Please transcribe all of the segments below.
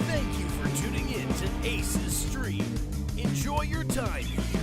Thank you for tuning in to Ace's stream. Enjoy your time here.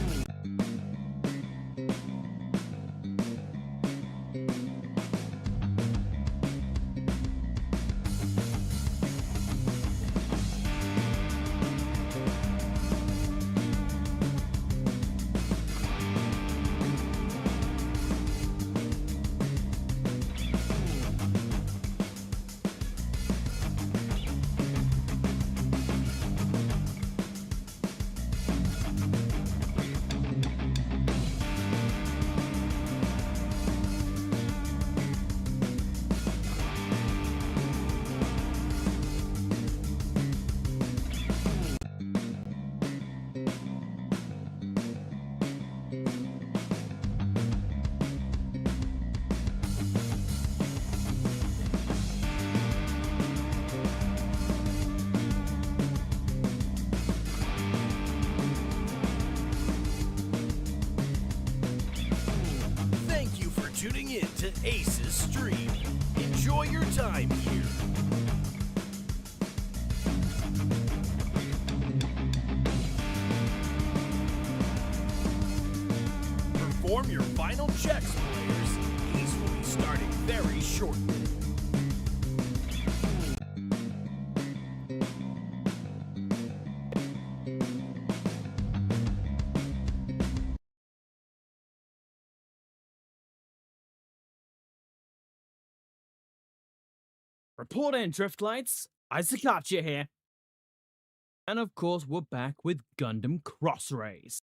Thank you for tuning in to Ace's stream. Enjoy your time here. Perform your final checks, players. Ace will be starting very shortly. Report in, Driftlights. Isaacacha here. And of course, we're back with Gundam Cross Race.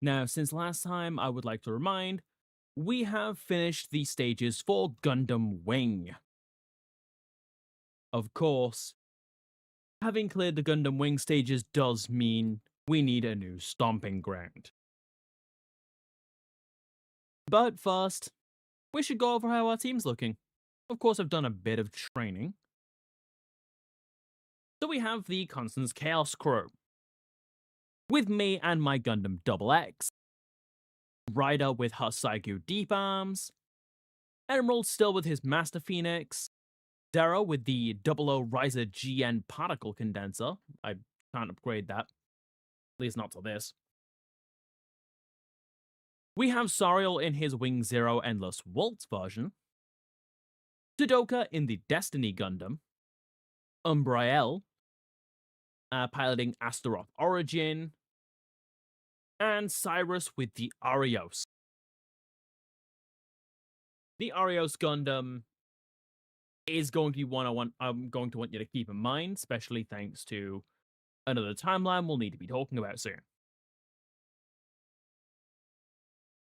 Now, since last time, I would like to remind, we have finished the stages for Gundam Wing. Of course, having cleared the Gundam Wing stages does mean we need a new stomping ground. But first, we should go over how our team's looking. Of course, I've done a bit of training. So we have the Constance Chaos crew. With me and my Gundam Double X. Ryder with her Saigu Deep Arms. Emerald still with his Master Phoenix. Zero with the 00 Riser GN Particle Condenser. I can't upgrade that. At least not to this. We have Sariel in his Wing Zero Endless Waltz version. Sudoka in the Destiny Gundam, Umbriel, piloting Astaroth Origin, and Cyrus with the Arios. The Arios Gundam is going to be one I'm going to want you to keep in mind, especially thanks to another timeline we'll need to be talking about soon.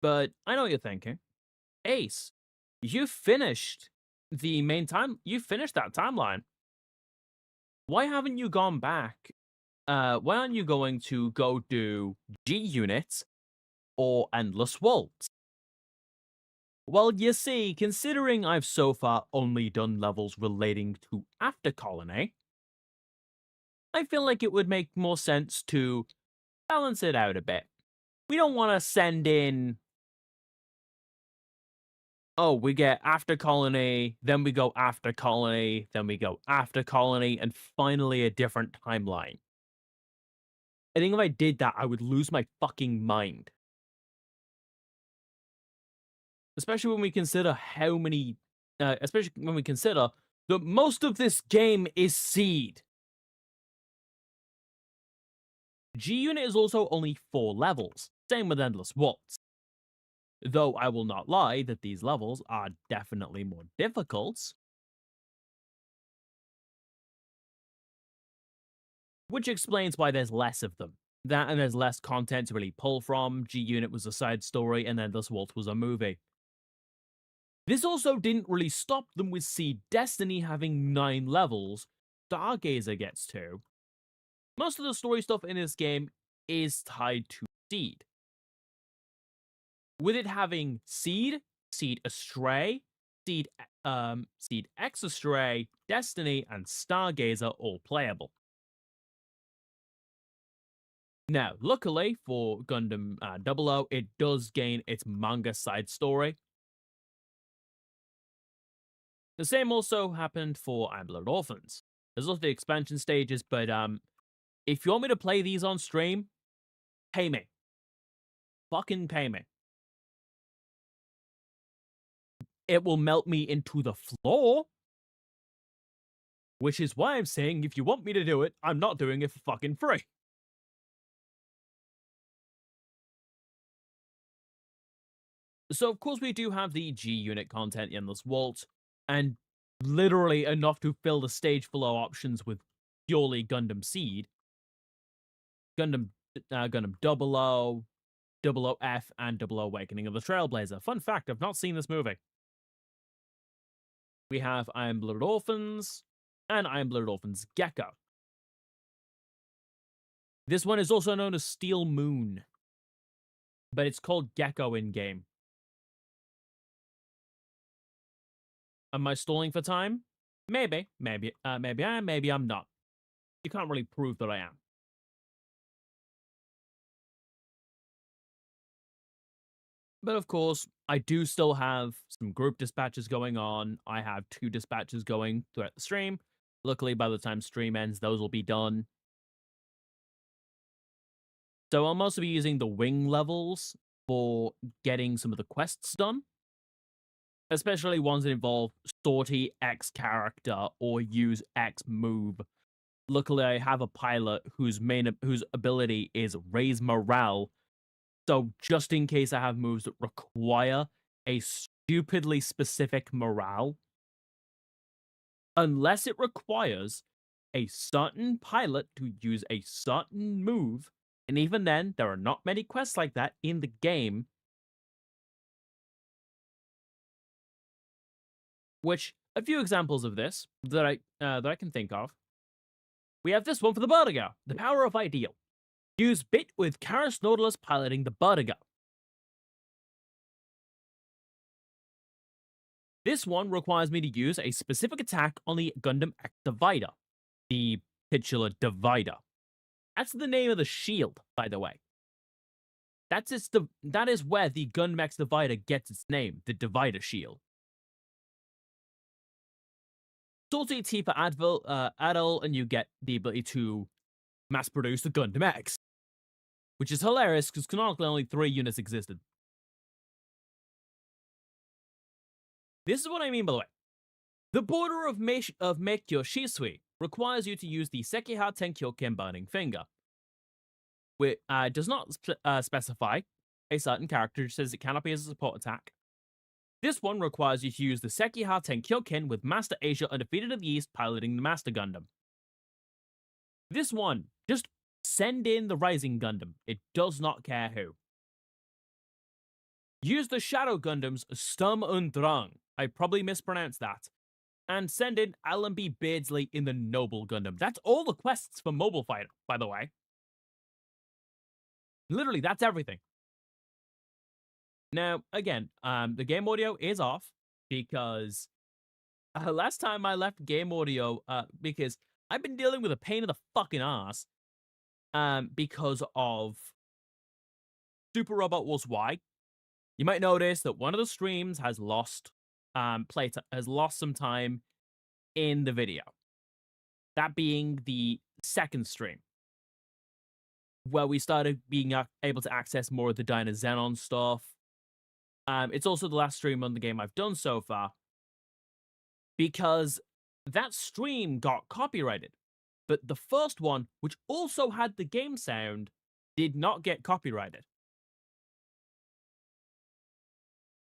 But I know what you're thinking. Ace, you finished the main time. You finished that timeline. Why haven't you gone back? Why aren't you going to go do G Unit or Endless Waltz? Well, you see, considering I've so far only done levels relating to After Colony, I feel like it would make more sense to balance it out a bit. We don't want to send in oh, we get after colony, then we go after colony, then we go after colony, and finally a different timeline. I think if I did that, I would lose my fucking mind. Especially when we consider how many, especially when we consider that most of this game is seed. G-Unit is also only 4 levels, same with Endless Waltz. Though I will not lie that these levels are definitely more difficult, which explains why there's less of them. That and there's less content to really pull from. G-Unit was a side story, and Endless Waltz was a movie. This also didn't really stop them with Seed Destiny having 9 levels. Stargazer gets 2. Most of the story stuff in this game is tied to Seed. With it having Seed, Seed Astray, Seed X Astray, Destiny, and Stargazer all playable. Now, luckily for Gundam 00, it does gain its manga side story. The same also happened for Iron Blood Orphans. There's also the expansion stages, but if you want me to play these on stream, pay me. Fucking pay me. It will melt me into the floor. Which is why I'm saying if you want me to do it, I'm not doing it for fucking free. So, of course, we do have the G-Unit content in Endless Waltz, and literally enough to fill the stage below options with purely Gundam Seed. Gundam 00, 00F, and 00 Awakening of the Trailblazer. Fun fact, I've not seen this movie. We have Iron Blooded Orphans, and Iron Blooded Orphans Gecko. This one is also known as Steel Moon, but it's called Gecko in-game. Am I stalling for time? Maybe I am, maybe I'm not. You can't really prove that I am. But of course, I do still have some group dispatches going on. I have 2 dispatches going throughout the stream. Luckily, by the time stream ends, those will be done. So I'll mostly be using the wing levels for getting some of the quests done. Especially ones that involve sortie X character or use X move. Luckily, I have a pilot whose ability is raise morale. So just in case I have moves that require a stupidly specific morale, unless it requires a certain pilot to use a certain move, and even then, there are not many quests like that in the game. Which, a few examples of this that I can think of. We have this one for the Barbatos, the Power of Ideal. Use bit with Karis Nautilus piloting the Barbatos. This one requires me to use a specific attack on the Gundam X Divider, the titular Divider. That's the name of the shield, by the way. That is where the Gundam X Divider gets its name, the Divider shield. Sortie T for Adult, and you get the ability to mass produce the Gundam X. Which is hilarious, because canonically only 3 units existed. This is what I mean, by the way. The border of Meikyo Shisui requires you to use the Sekiha Tenkyoken Burning Finger. Which does not specify a certain character, just says it cannot be as a support attack. This one requires you to use the Sekiha Tenkyoken with Master Asia Undefeated of the East piloting the Master Gundam. This one, just send in the Rising Gundam. It does not care who. Use the Shadow Gundam's Sturm und Drang. I probably mispronounced that. And send in Allenby Beardsley in the Noble Gundam. That's all the quests for Mobile Fighter, by the way. Literally, that's everything. Now, again, the game audio is off because last time I left game audio, because I've been dealing with a pain in the fucking ass because of Super Robot Wars Y. you might notice that one of the streams has lost has lost some time in the video. That being the second stream, where we started being able to access more of the Diner Xenon stuff. It's also the last stream on the game I've done so far, because that stream got copyrighted. But the first one, which also had the game sound, did not get copyrighted.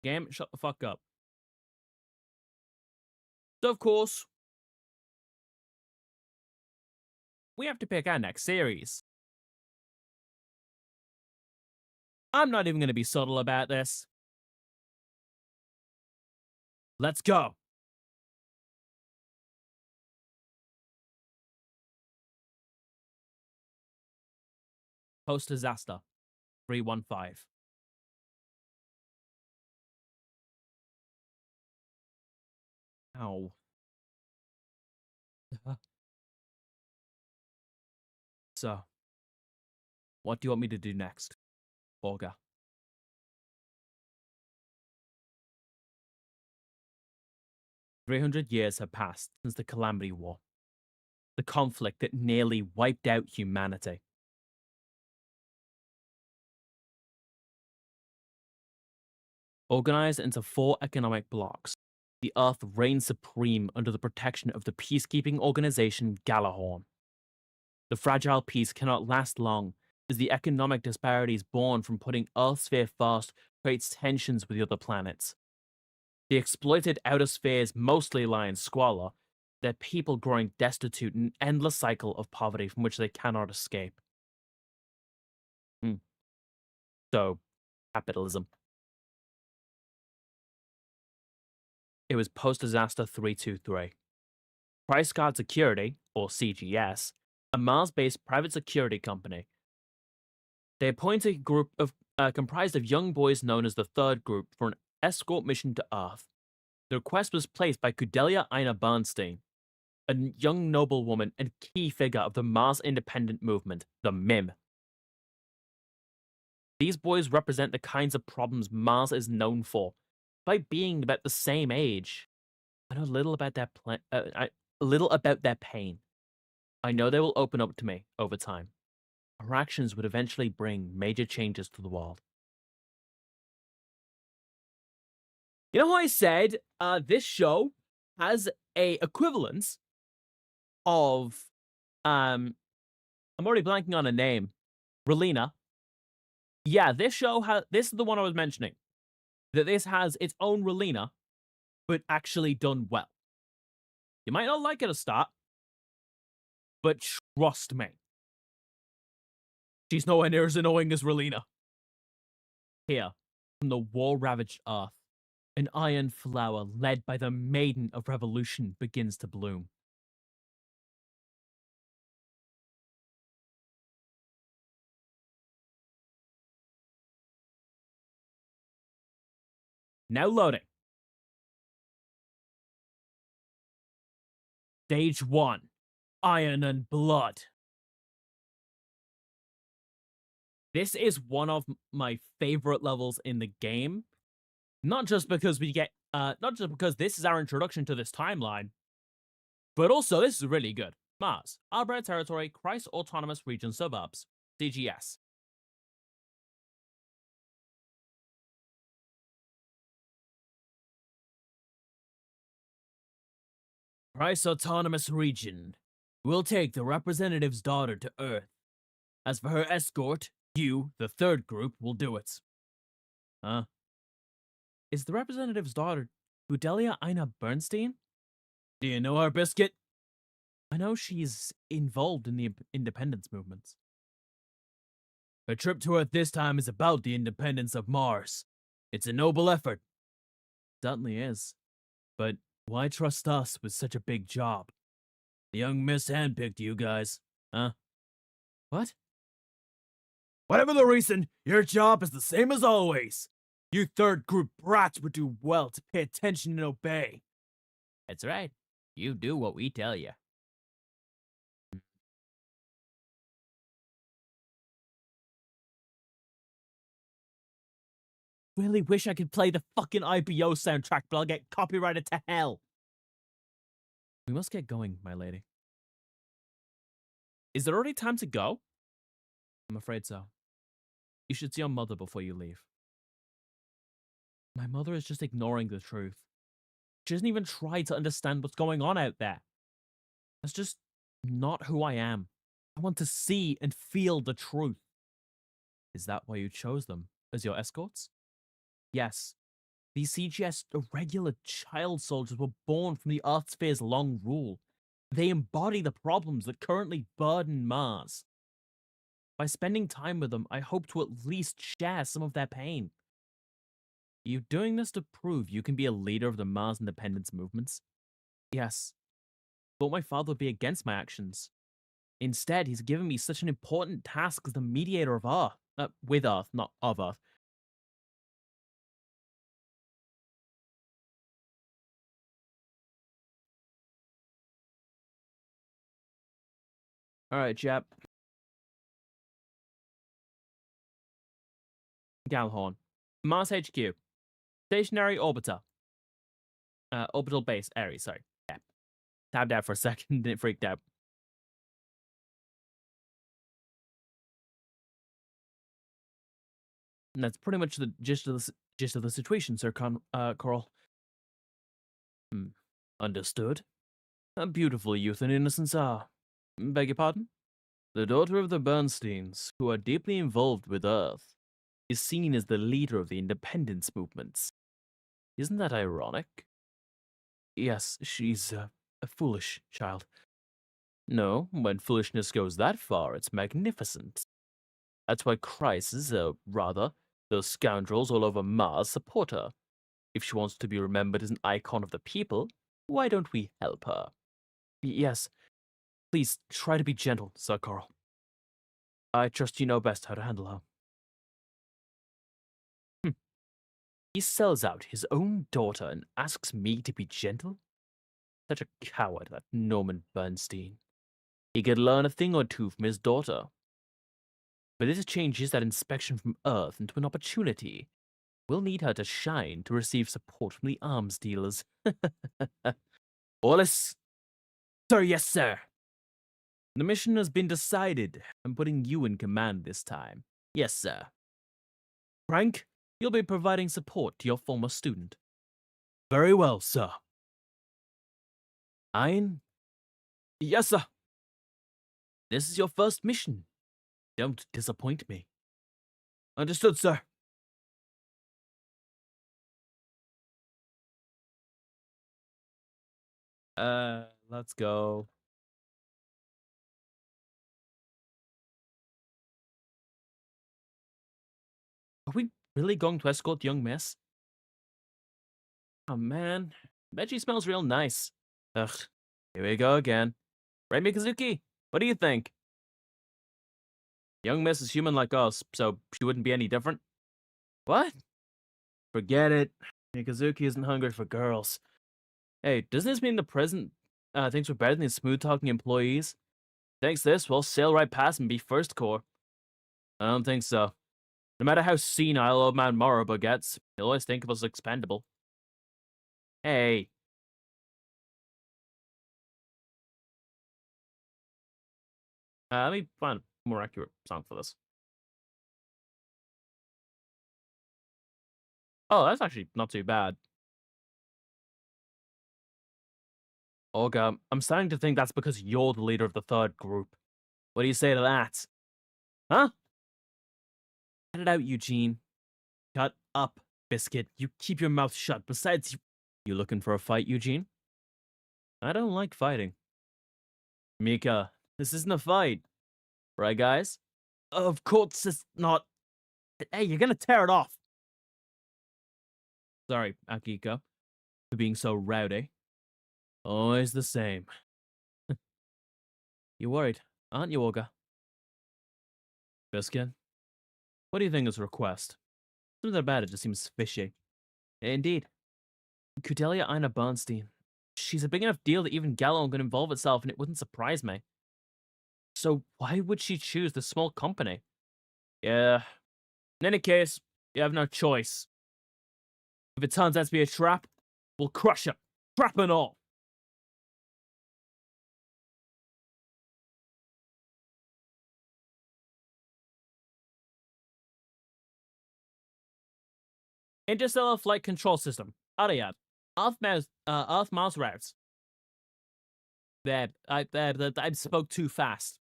Game, shut the fuck up. So, of course, we have to pick our next series. I'm not even going to be subtle about this. Let's go. Post-disaster 315. Ow. So, what do you want me to do next, Borga? "300 years have passed since the Calamity War, the conflict that nearly wiped out humanity. Organized into 4 economic blocks, the Earth reigns supreme under the protection of the peacekeeping organization Galahorn. The fragile peace cannot last long, as the economic disparities born from putting Earth's sphere first creates tensions with the other planets. The exploited outer spheres mostly lie in squalor, their people growing destitute in an endless cycle of poverty from which they cannot escape." So, capitalism. It was post-disaster 323. Price Guard Security, or CGS, a Mars-based private security company. They appointed a group of comprised of young boys known as the Third Group for an escort mission to Earth. The request was placed by Kudelia Ina Bernstein, a young noblewoman and key figure of the Mars independent movement, the MIM. These boys represent the kinds of problems Mars is known for. By being about the same age, I know a little about their pain. I know they will open up to me over time. Our actions would eventually bring major changes to the world. You know how I said this show has a equivalence of I'm already blanking on a name. Relina. Yeah, this is the one I was mentioning. That this has its own Relina, but actually done well. You might not like it at start, but trust me, she's nowhere near as annoying as Relina. Here, from the war-ravaged Earth, an iron flower led by the Maiden of Revolution begins to bloom. Now loading. Stage 1. Iron and Blood. This is one of my favorite levels in the game. Not just because this is our introduction to this timeline, but also this is really good. Mars, Arbitrary Territory, Christ Autonomous Region Suburbs, CGS. Christ Autonomous Region will take the representative's daughter to Earth. As for her escort, you, the Third Group, will do it. Huh? Is the representative's daughter Kudelia Ina Bernstein? Do you know her, Biscuit? I know she's involved in the independence movements. Her trip to Earth this time is about the independence of Mars. It's a noble effort. Certainly is. But why trust us with such a big job? The young miss handpicked you guys, huh? What? Whatever the reason, your job is the same as always. You Third Group brats would do well to pay attention and obey. That's right. You do what we tell you. really wish I could play the fucking IBO soundtrack, but I'll get copyrighted to hell. We must get going, my lady. Is it already time to go? I'm afraid so. You should see your mother before you leave. My mother is just ignoring the truth. She doesn't even try to understand what's going on out there. That's just not who I am. I want to see and feel the truth. Is that why you chose them as your escorts? Yes. These CGS irregular child soldiers were born from the Earth Sphere's long rule. They embody the problems that currently burden Mars. By spending time with them, I hope to at least share some of their pain. Are you doing this to prove you can be a leader of the Mars independence movements? Yes. Thought my father would be against my actions. Instead, he's given me such an important task as the mediator of Earth. With Earth, not of Earth. Alright, chap. Galhorn. Mars HQ. Stationary orbiter. Orbital base, Ares, sorry. Yeah. Tabbed out for a second, then it freaked out. And that's pretty much the gist of the situation, Sir Coral. Understood. A beautiful youth and innocence are. Beg your pardon? The daughter of the Bernsteins, who are deeply involved with Earth, is seen as the leader of the independence movements. Isn't that ironic? Yes, she's a foolish child. No, when foolishness goes that far, it's magnificent. That's why Chryses, rather, those scoundrels all over Mars support her. If she wants to be remembered as an icon of the people, why don't we help her? Yes. Please, try to be gentle, Sir Coral. I trust you know best how to handle her. He sells out his own daughter and asks me to be gentle? Such a coward, that Norman Bernstein. He could learn a thing or two from his daughter. But this changes that inspection from Earth into an opportunity. We'll need her to shine to receive support from the arms dealers. Wallace? Sir, yes, sir. The mission has been decided. I'm putting you in command this time. Yes, sir. Frank, you'll be providing support to your former student. Very well, sir. Ein? Yes, sir. This is your first mission. Don't disappoint me. Understood, sir. Let's go. Are we really going to escort the young miss? Oh, man. Bet she smells real nice. Ugh, here we go again. Right, Mikazuki? What do you think? Young miss is human like us, so she wouldn't be any different? What? Forget it. Mikazuki isn't hungry for girls. Hey, doesn't this mean the present thinks we're better than smooth-talking employees? Thanks this, we'll sail right past and be first corps. I don't think so. No matter how senile old man Moroba gets, he'll always think of us as expendable. Hey. Let me find a more accurate song for this. Oh, that's actually not too bad. Olga, I'm starting to think that's because you're the leader of the third group. What do you say to that? Huh? Cut it out, Eugene. Shut up, Biscuit. You keep your mouth shut. Besides, you looking for a fight, Eugene? I don't like fighting. Mika, this isn't a fight. Right, guys? Of course it's not. Hey, you're gonna tear it off. Sorry, Akiko, for being so rowdy. Always the same. You're worried, aren't you, Olga? Biscuit, what do you think of this request? Something about it just seems fishy. Indeed. Cordelia Ina Bernstein. She's a big enough deal that even Gallo could involve itself and it wouldn't surprise me. So why would she choose this small company? Yeah. In any case, you have no choice. If it turns out to be a trap, we'll crush it. Trap and all. Interstellar Flight Control System. Ariad. Earth mouse routes. I spoke too fast.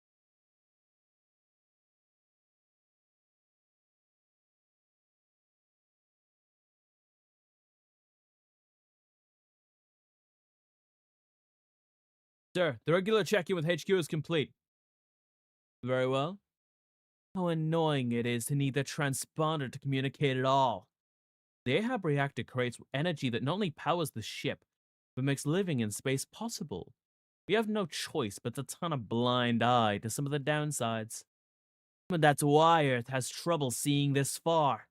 Sir, the regular check-in with HQ is complete. Very well. How annoying it is to need the transponder to communicate at all. The Ahab reactor creates energy that not only powers the ship, but makes living in space possible. We have no choice but to turn a blind eye to some of the downsides. But that's why Earth has trouble seeing this far,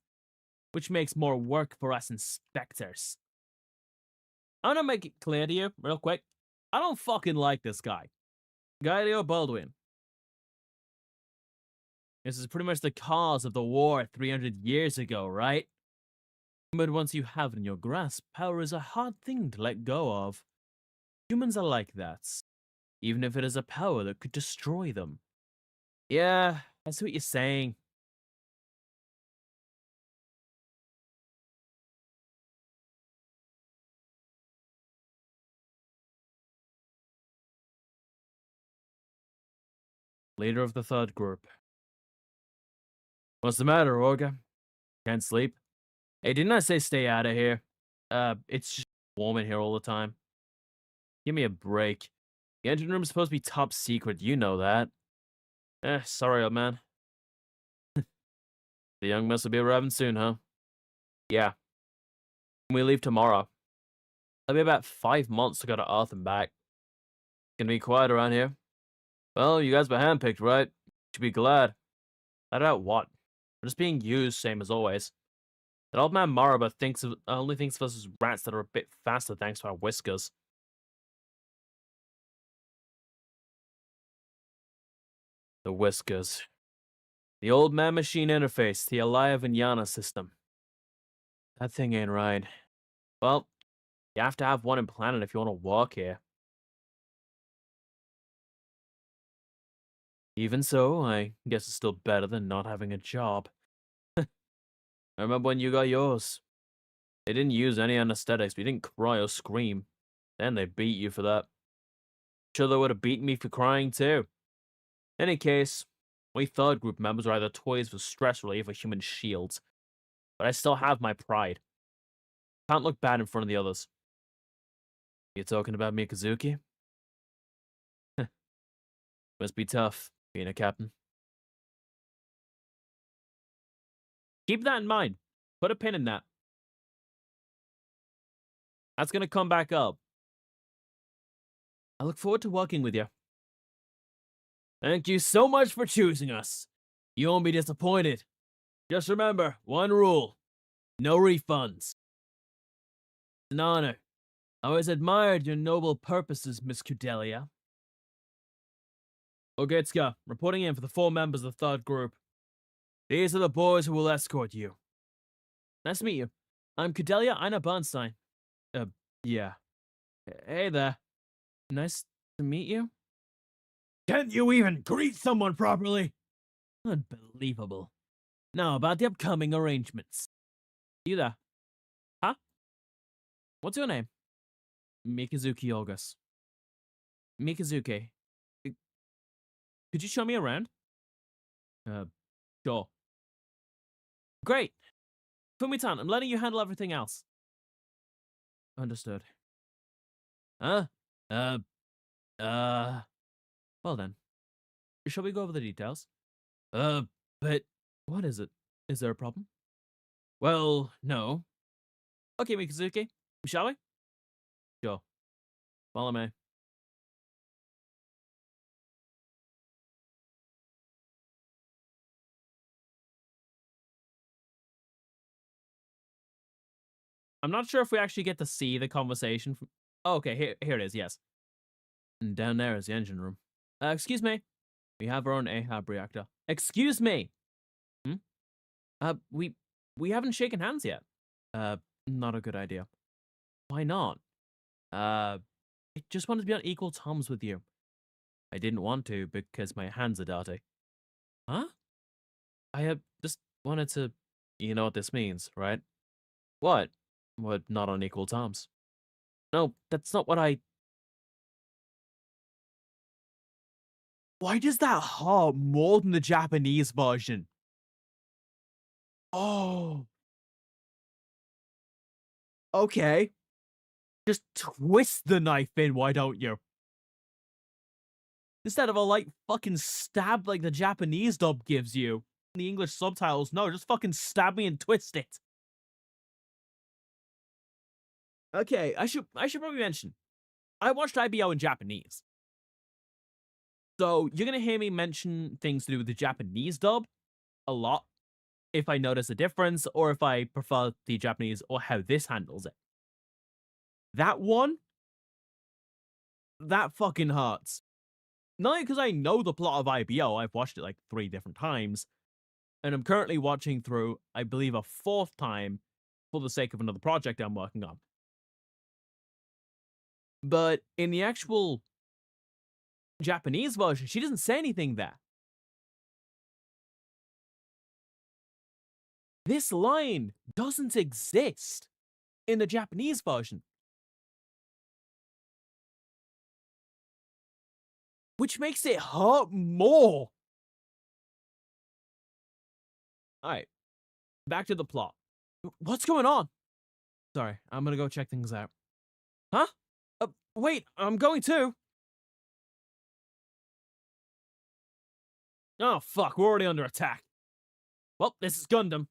which makes more work for us inspectors. I'm gonna make it clear to you, real quick. I don't fucking like this guy. Galileo Baldwin. This is pretty much the cause of the war 300 years ago, right? But once you have it in your grasp, power is a hard thing to let go of. Humans are like that, even if it is a power that could destroy them. Yeah, I see what you're saying. Leader of the third group. What's the matter, Orga? Can't sleep? Hey, didn't I say stay out of here? It's just warm in here all the time. Give me a break. The engine room is supposed to be top secret, you know that. Sorry, old man. The young miss will be arriving soon, huh? Yeah. We leave tomorrow. It'll be about 5 months to go to Earth and back. Gonna be quiet around here. Well, you guys were handpicked, right? Should be glad. Glad about what? We're just being used, same as always. That old man Maraba only thinks of us as rats that are a bit faster thanks to our whiskers. The whiskers. The old man machine interface, the Alaya Vinyana system. That thing ain't right. Well, you have to have one implanted if you want to walk here. Even so, I guess it's still better than not having a job. I remember when you got yours. They didn't use any anesthetics, but you didn't cry or scream. Then they beat you for that. Sure they would have beaten me for crying too. Any case, we third group members are either toys for stress relief or human shields. But I still have my pride. Can't look bad in front of the others. You talking about Mikazuki? Must be tough, being a captain. Keep that in mind. Put a pin in that. That's gonna come back up. I look forward to working with you. Thank you so much for choosing us. You won't be disappointed. Just remember, one rule. No refunds. It's an honor. I always admired your noble purposes, Miss Kudelia. Ogetsuka, reporting in for the 4 members of the third group. These are the boys who will escort you. Nice to meet you. I'm Kudelia Ina Bernstein. Yeah. Hey there. Nice to meet you. Can't you even greet someone properly? Unbelievable. Now about the upcoming arrangements. You there? Huh? What's your name? Mikazuki August. Mikazuki. Could you show me around? Sure. Great. Fumitan, I'm letting you handle everything else. Understood. Huh? Well then. Shall we go over the details? But what is it? Is there a problem? Well, no. Okay, Mikazuki. Shall we? Sure. Follow me. I'm not sure if we actually get to see the conversation from... Oh, okay, here it is, yes. And down there is the engine room. Excuse me. We have our own Ahab reactor. Excuse me! Hmm? We haven't shaken hands yet. not a good idea. Why not? I just wanted to be on equal terms with you. I didn't want to because my hands are dirty. Huh? I just wanted to. You know what this means, right? What? We're not on equal terms. No, that's not what I. Why does that hurt more than the Japanese version? Oh, okay. Just twist the knife in, why don't you? Instead of a like fucking stab like the Japanese dub gives you. The English subtitles, no, just fucking stab me and twist it. Okay, I should probably mention. I watched IBO in Japanese. So you're gonna hear me mention things to do with the Japanese dub a lot if I notice a difference or if I prefer the Japanese or how this handles it. That one, that fucking hurts. Not only because I know the plot of IBO, I've watched it like 3 different times, and I'm currently watching through, I believe, a 4th time for the sake of another project I'm working on. But in the actual Japanese version, she doesn't say anything there. This line doesn't exist in the Japanese version. Which makes it hurt more. Alright, back to the plot. What's going on? Sorry, I'm gonna go check things out. Huh? Wait, I'm going too. Oh, fuck, we're already under attack. Well, this is Gundam.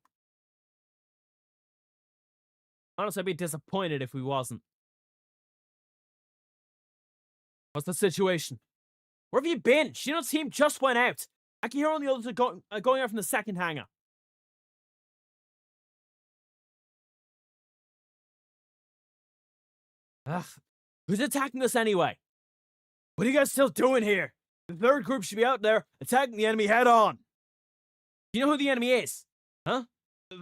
Honestly, I'd be disappointed if we wasn't. What's the situation? Where have you been? Shino's team just went out. Akihiro and the others are going out from the second hangar. Ugh, who's attacking us anyway? What are you guys still doing here? The third group should be out there attacking the enemy head on. Do you know who the enemy is? Huh?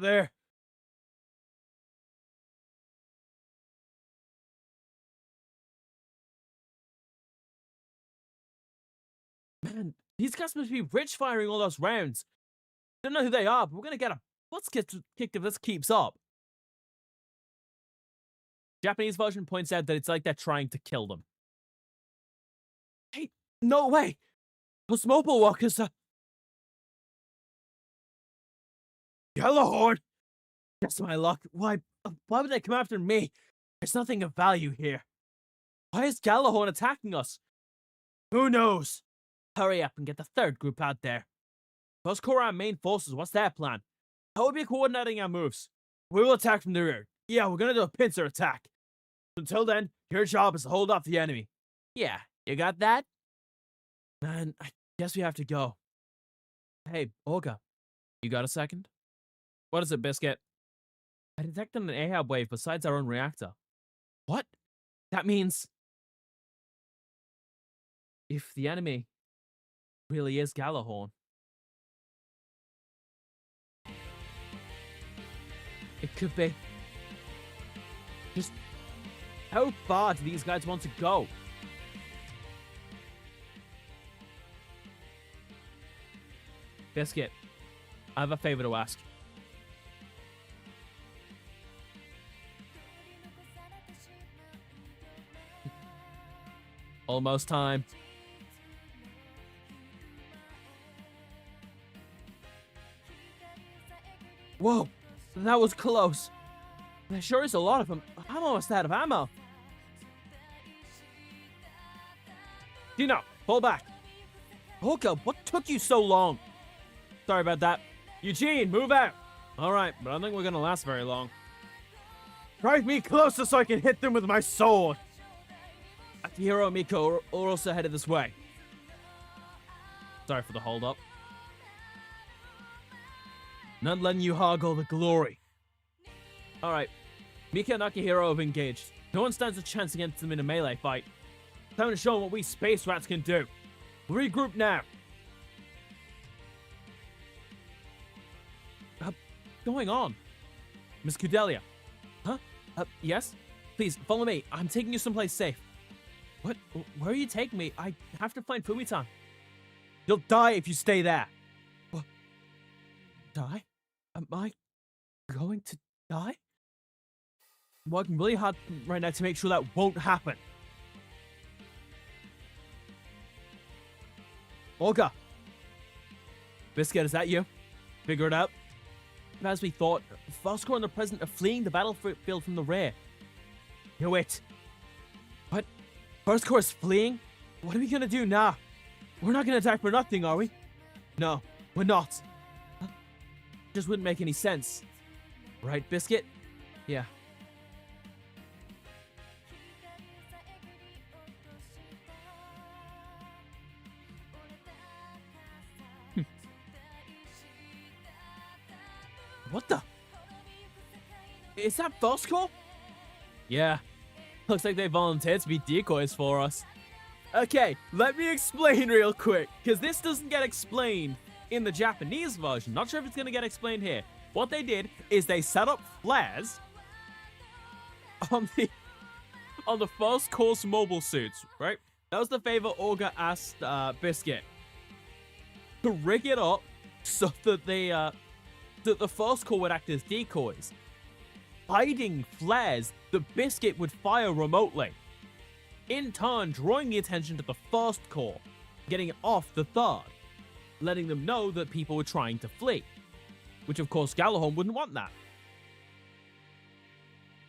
There. Man, these guys must be rich firing all those rounds. Don't know who they are, but we're gonna get a butt kicked if this keeps up. Japanese version points out that it's like they're trying to kill them. Hey, no way! Those mobile walkers are... Yellowhorn! Just my luck. Why would they come after me? There's nothing of value here. Why is Gallahorn attacking us? Who knows? Hurry up and get the third group out there. Those core our main forces, what's their plan? How will we be coordinating our moves? We will attack from the rear. Yeah, we're gonna do a pincer attack. Until then, your job is to hold off the enemy. Yeah, you got that? Man, I guess we have to go. Hey, Olga, you got a second? What is it, Biscuit? I detected an Ahab wave besides our own reactor. What? That means... if the enemy really is Gallahorn, it could be... just how far do these guys want to go? Biscuit, I have a favor to ask. Almost time. Whoa, that was close. There sure is a lot of them. I'm almost out of ammo. Dino, pull back. Holka, what took you so long? Sorry about that. Eugene, move out. Alright, but I don't think we're gonna last very long. Drive me closer so I can hit them with my sword. Akihiro and Miko are also headed this way. Sorry for the hold up. Not letting you hog all the glory. Alright, Mika and Akihiro have engaged. No one stands a chance against them in a melee fight. Time to show them what we space rats can do. Regroup now. What's going on? Miss Kudelia. Huh? Yes? Please, follow me. I'm taking you someplace safe. What? Where are you taking me? I have to find Fumitan. You'll die if you stay there. What? Die? Am I going to die? I'm working really hard right now to make sure that won't happen. Olga! Biscuit, is that you? Figure it out? As we thought, First Corps and the President are fleeing the battlefield from the rear. No, wait. What? First Corps is fleeing? What are we gonna do now? We're not gonna attack for nothing, are we? No, we're not. Just wouldn't make any sense. Right, Biscuit? Yeah. What the? Is that First Corps? Yeah. Looks like they volunteered to be decoys for us. Okay, let me explain real quick, because this doesn't get explained in the Japanese version. Not sure if it's going to get explained here. What they did is they set up flares on the First Corps mobile suits, right? That was the favor Olga asked Biscuit to rig it up so that that the First Corps would act as decoys, hiding flares the Biscuit would fire remotely, in turn drawing the attention to the First Corps, getting it off the Third, letting them know that people were trying to flee, which of course Gallahorn wouldn't want that.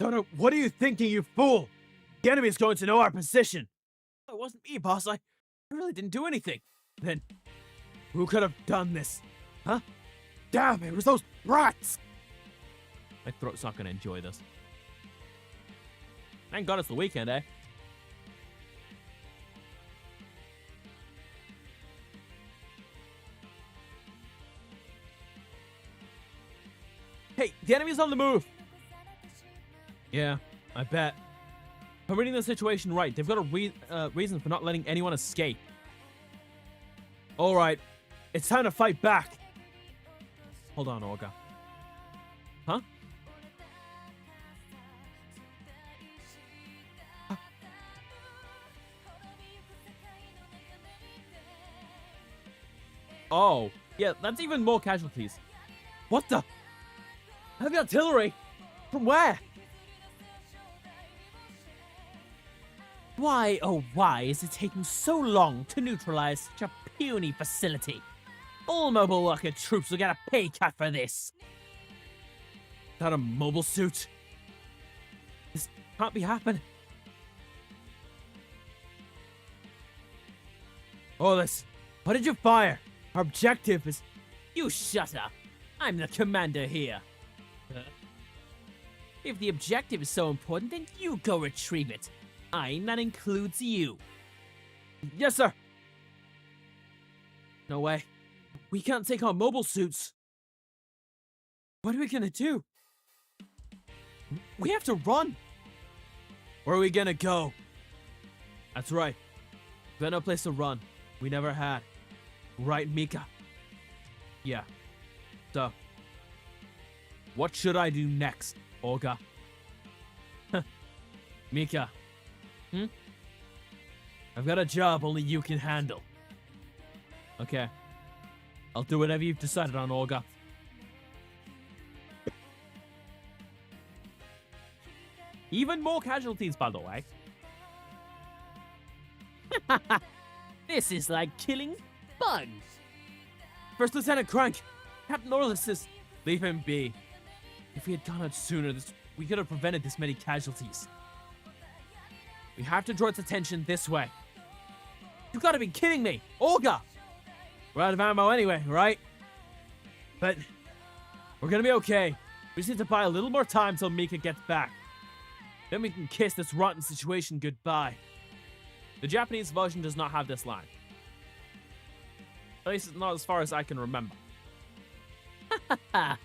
Dono, what are you thinking, you fool? The enemy's going to know our position. It wasn't me, boss. I really didn't do anything. Then, who could have done this? Huh? Damn, it was those brats! My throat's not gonna enjoy this. Thank God it's the weekend, eh? Hey, the enemy's on the move! Yeah, I bet. If I'm reading the situation right, they've got a reason for not letting anyone escape. Alright, it's time to fight back! Hold on, Olga. Huh? Oh, yeah, that's even more casualties. What the? Heavy artillery? From where? Why, oh why is it taking so long to neutralize such a puny facility? All mobile worker troops will get a pay cut for this. Is that a mobile suit? This can't be happening. Orlis, what did you fire? Our objective is... You shut up. I'm the commander here. If the objective is so important, then you go retrieve it. That includes you. Yes, sir. No way. We can't take on mobile suits. What are we gonna do? We have to run. Where are we gonna go? That's right. We got no place to run. We never had. Right, Mika? Yeah. So, what should I do next, Olga? Mika. I've got a job only you can handle. Okay. I'll do whatever you've decided on, Olga. Even more casualties, by the way. This is like killing bugs. First Lieutenant Crank, Captain Orlis is... Leave him be. If we had gone out sooner, we could have prevented this many casualties. We have to draw its attention this way. You gotta be kidding me! Olga! We're out of ammo anyway, right? But we're gonna be okay. We just need to buy a little more time till Mika gets back. Then we can kiss this rotten situation goodbye. The Japanese version does not have this line. At least not as far as I can remember. I'm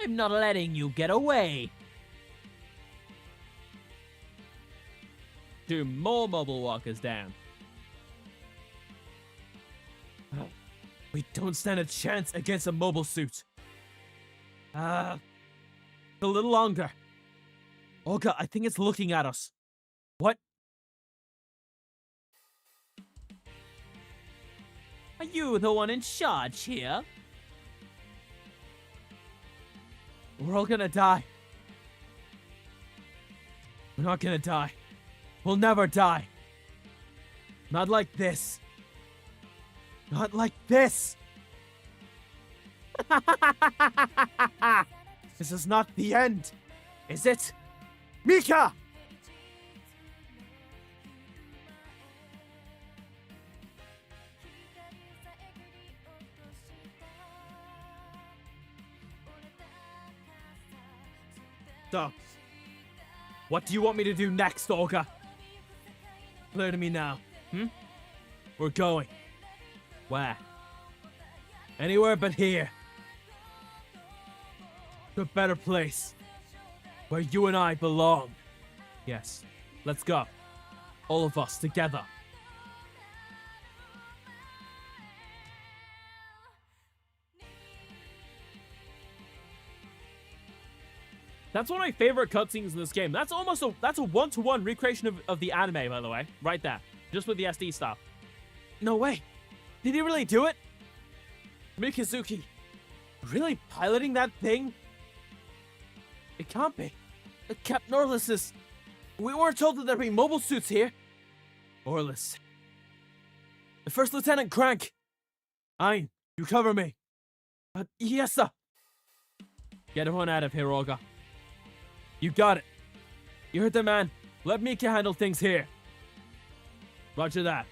not letting you get away. 2 more mobile walkers down. We don't stand a chance against a mobile suit. A little longer. Olga, I think it's looking at us. What? Are you the one in charge here? We're all gonna die. We're not gonna die. We'll never die. Not like this. Not like this. This is not the end, is it? Mika! So, what do you want me to do next, Olga? Clear to me now, We're going. Where? Anywhere but here. To a better place. Where you and I belong. Yes, let's go. All of us together. That's one of my favorite cutscenes in this game. That's a one-to-one recreation of the anime, by the way. Right there. Just with the SD stuff. No way. Did he really do it? Mikazuki, really piloting that thing? It can't be. Captain Orlis is... We weren't told that there'd be mobile suits here. Orlis. First Lieutenant Crank. Ein, you cover me. Yes, sir. Get everyone out of here, Olga. You got it. You heard the man. Let Mika handle things here. Roger that.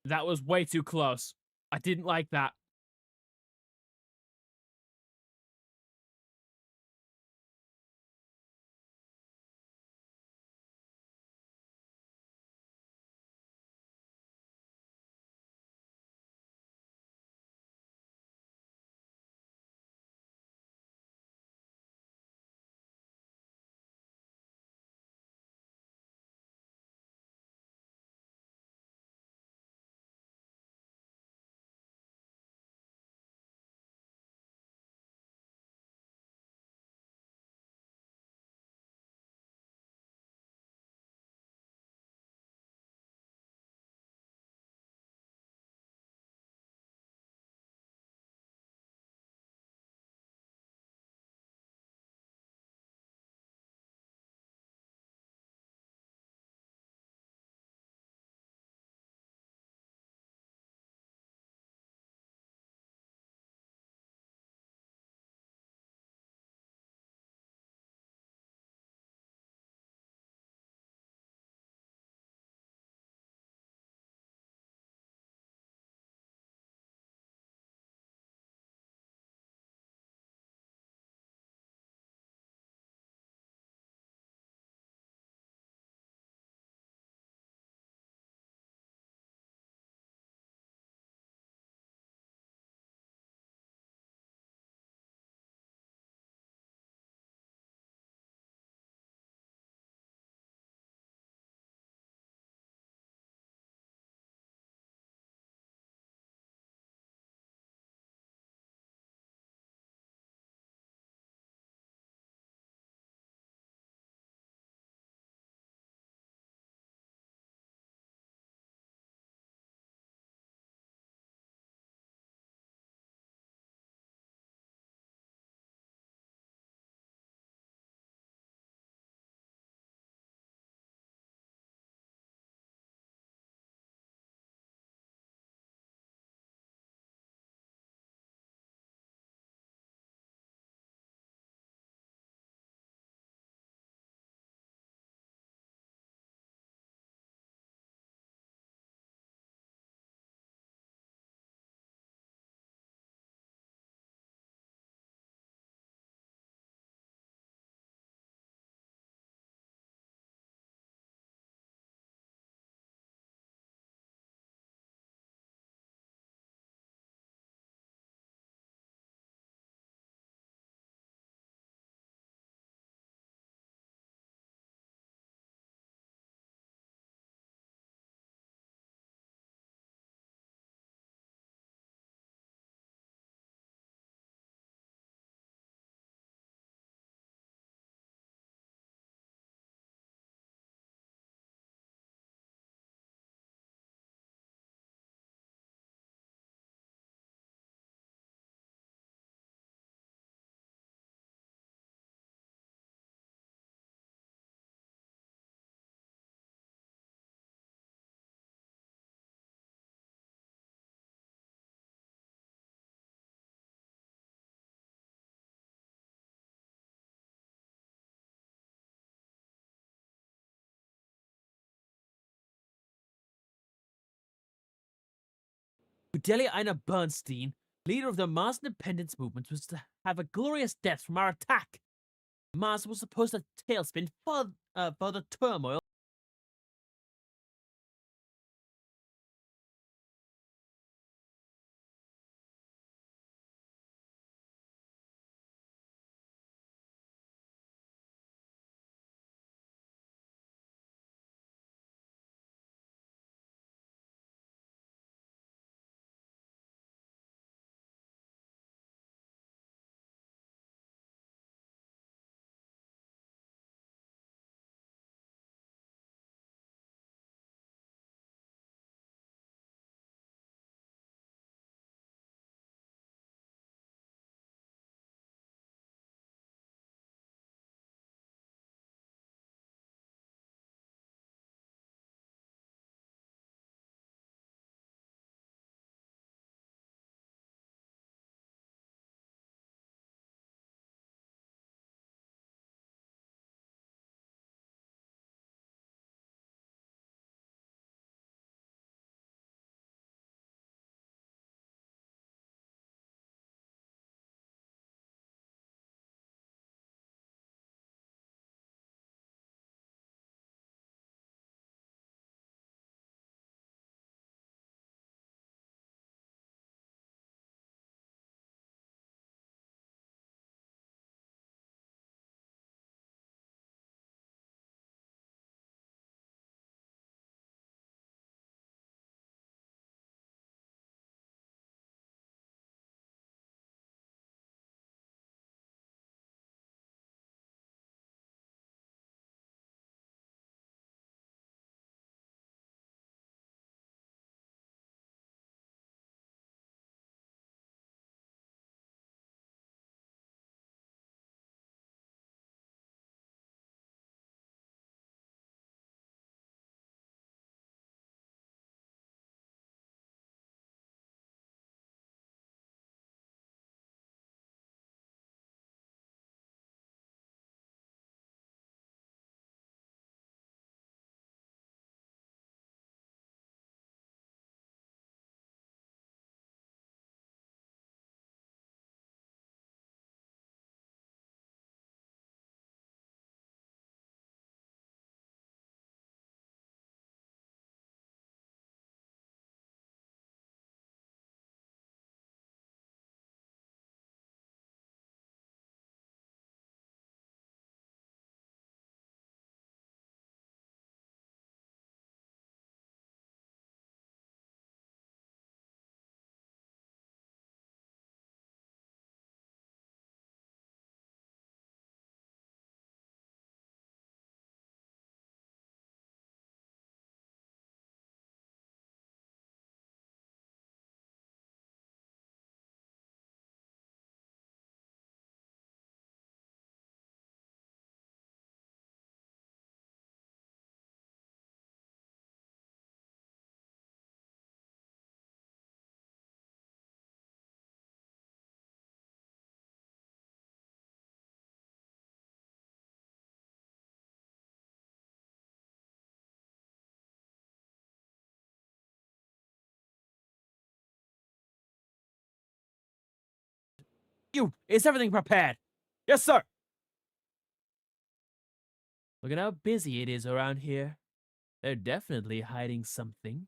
That was way too close. I didn't like that. Bedelia Einer Bernstein, leader of the Mars independence movement, was to have a glorious death from our attack. Mars was supposed to tailspin further turmoil. Is everything prepared? Yes, sir. Look at how busy it is around here. They're definitely hiding something.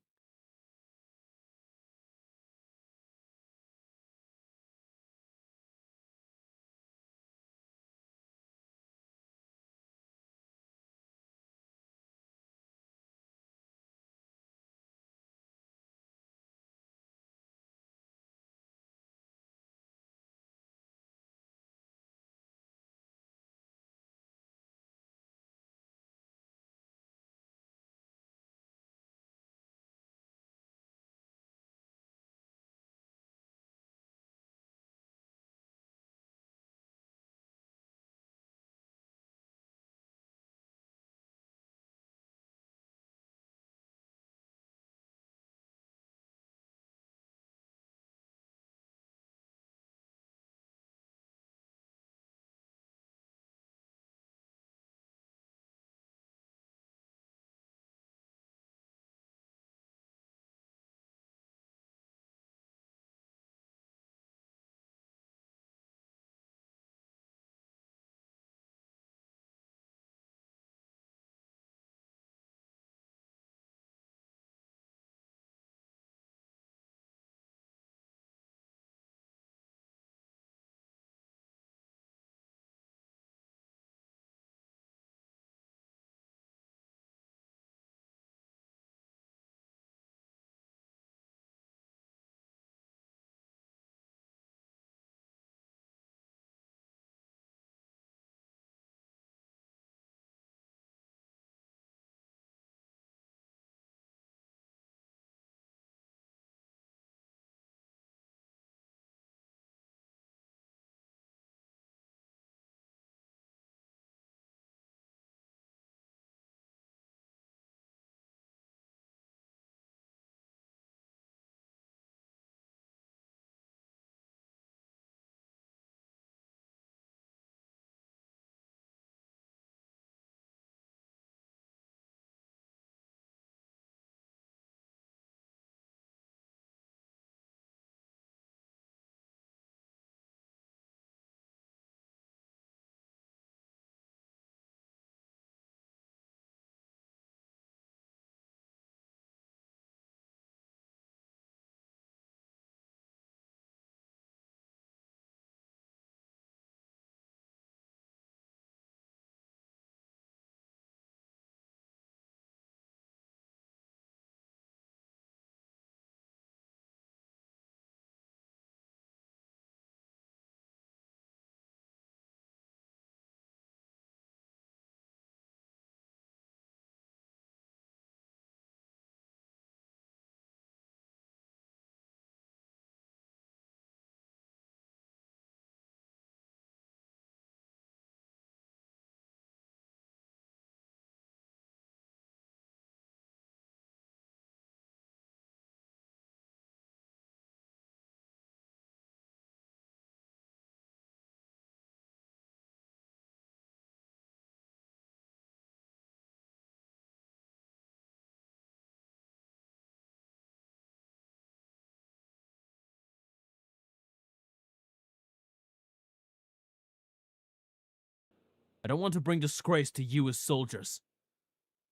I don't want to bring disgrace to you as soldiers.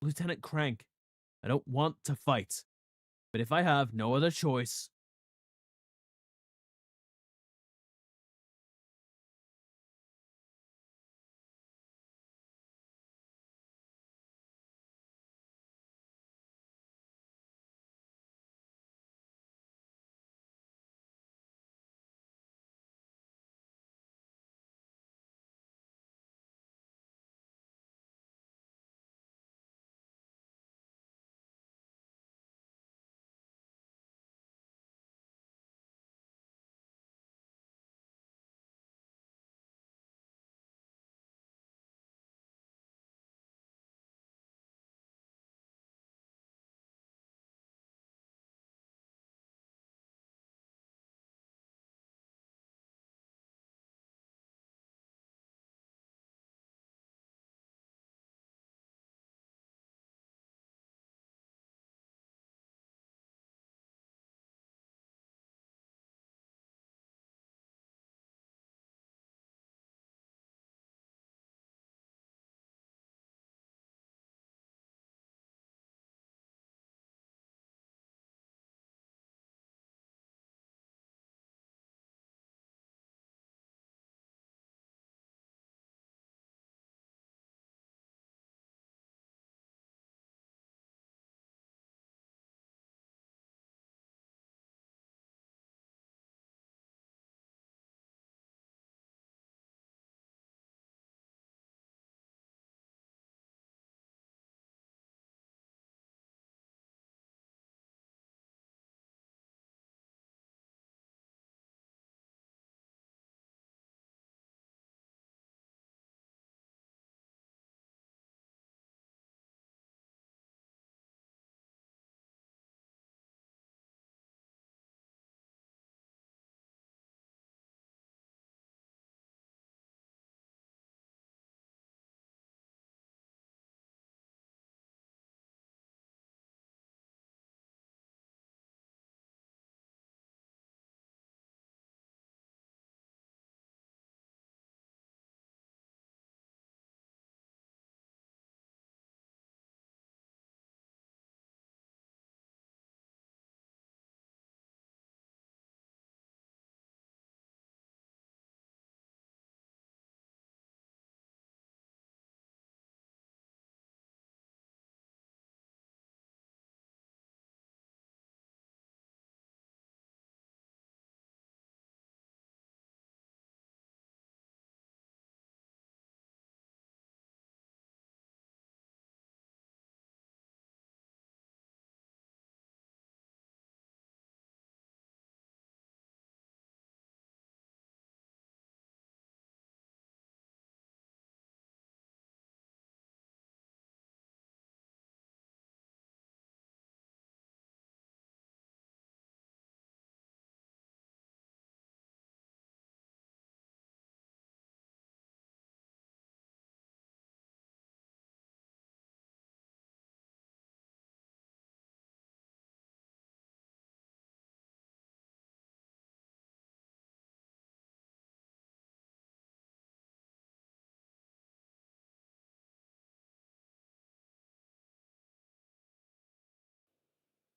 Lieutenant Crank, I don't want to fight. But if I have no other choice,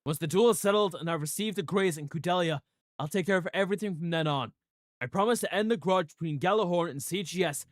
Once the duel is settled and I've received the grace in Cudelia, I'll take care of everything from then on. I promise to end the grudge between Gallahorn and CGS.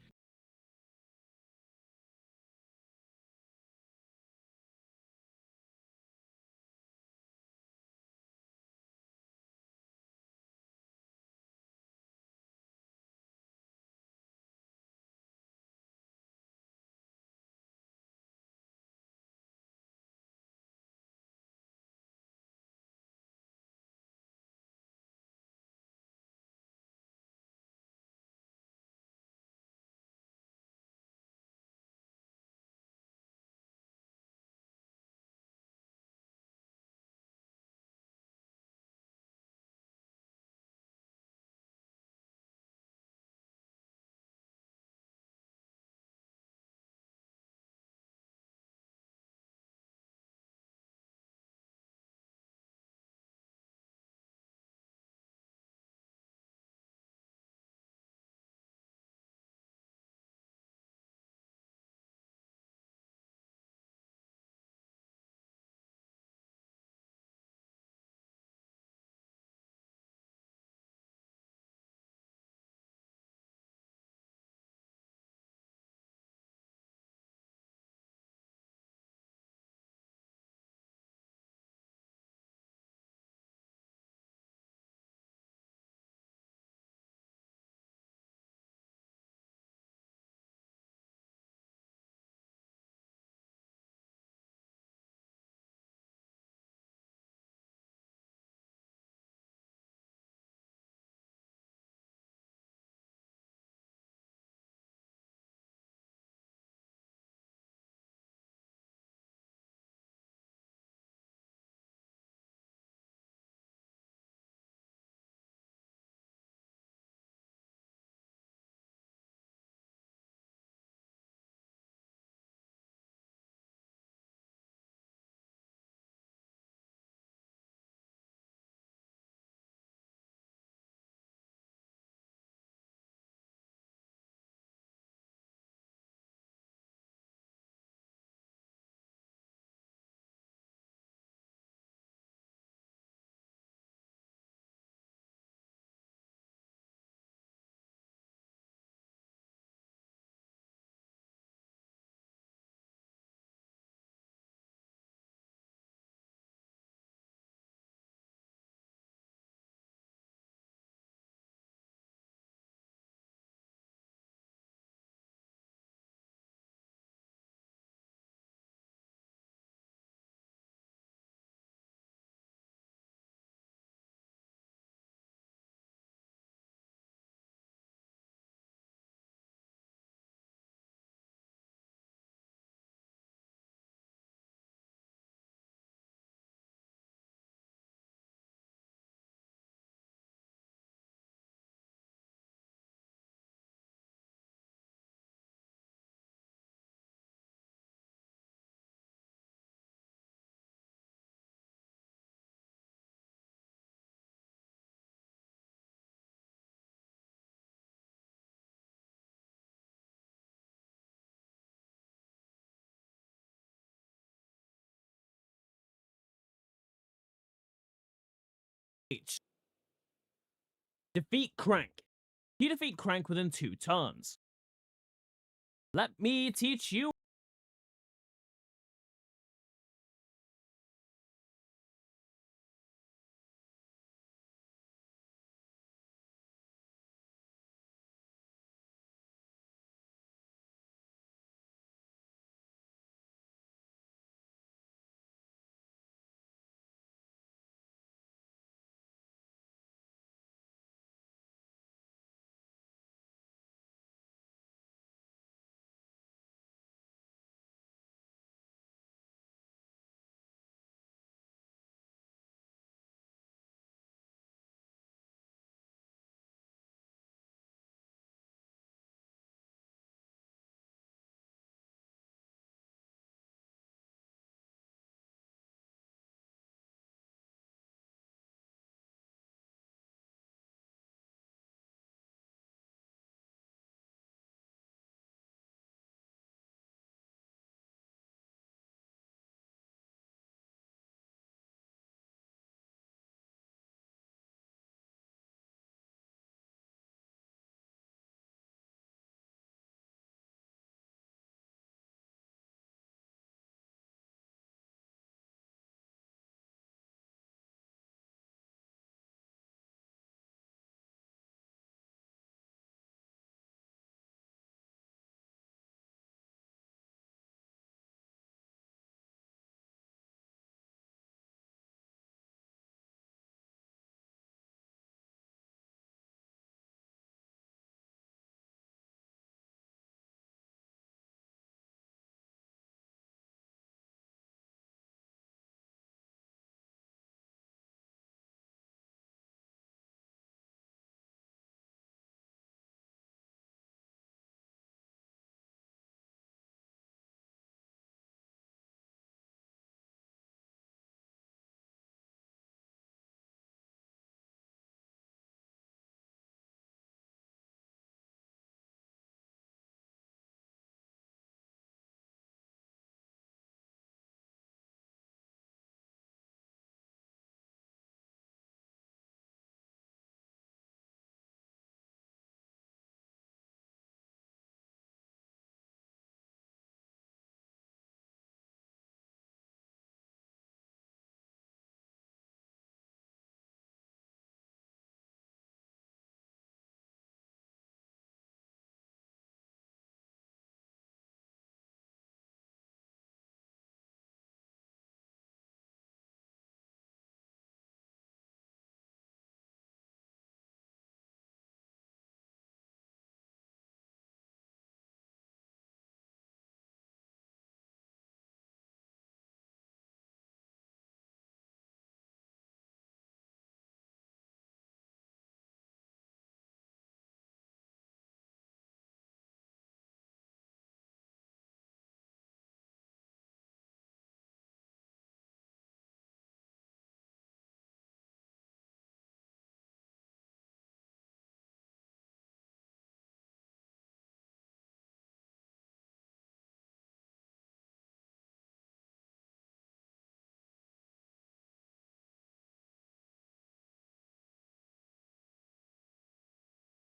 H. Defeat Crank. You defeat Crank within 2 turns. Let me teach you.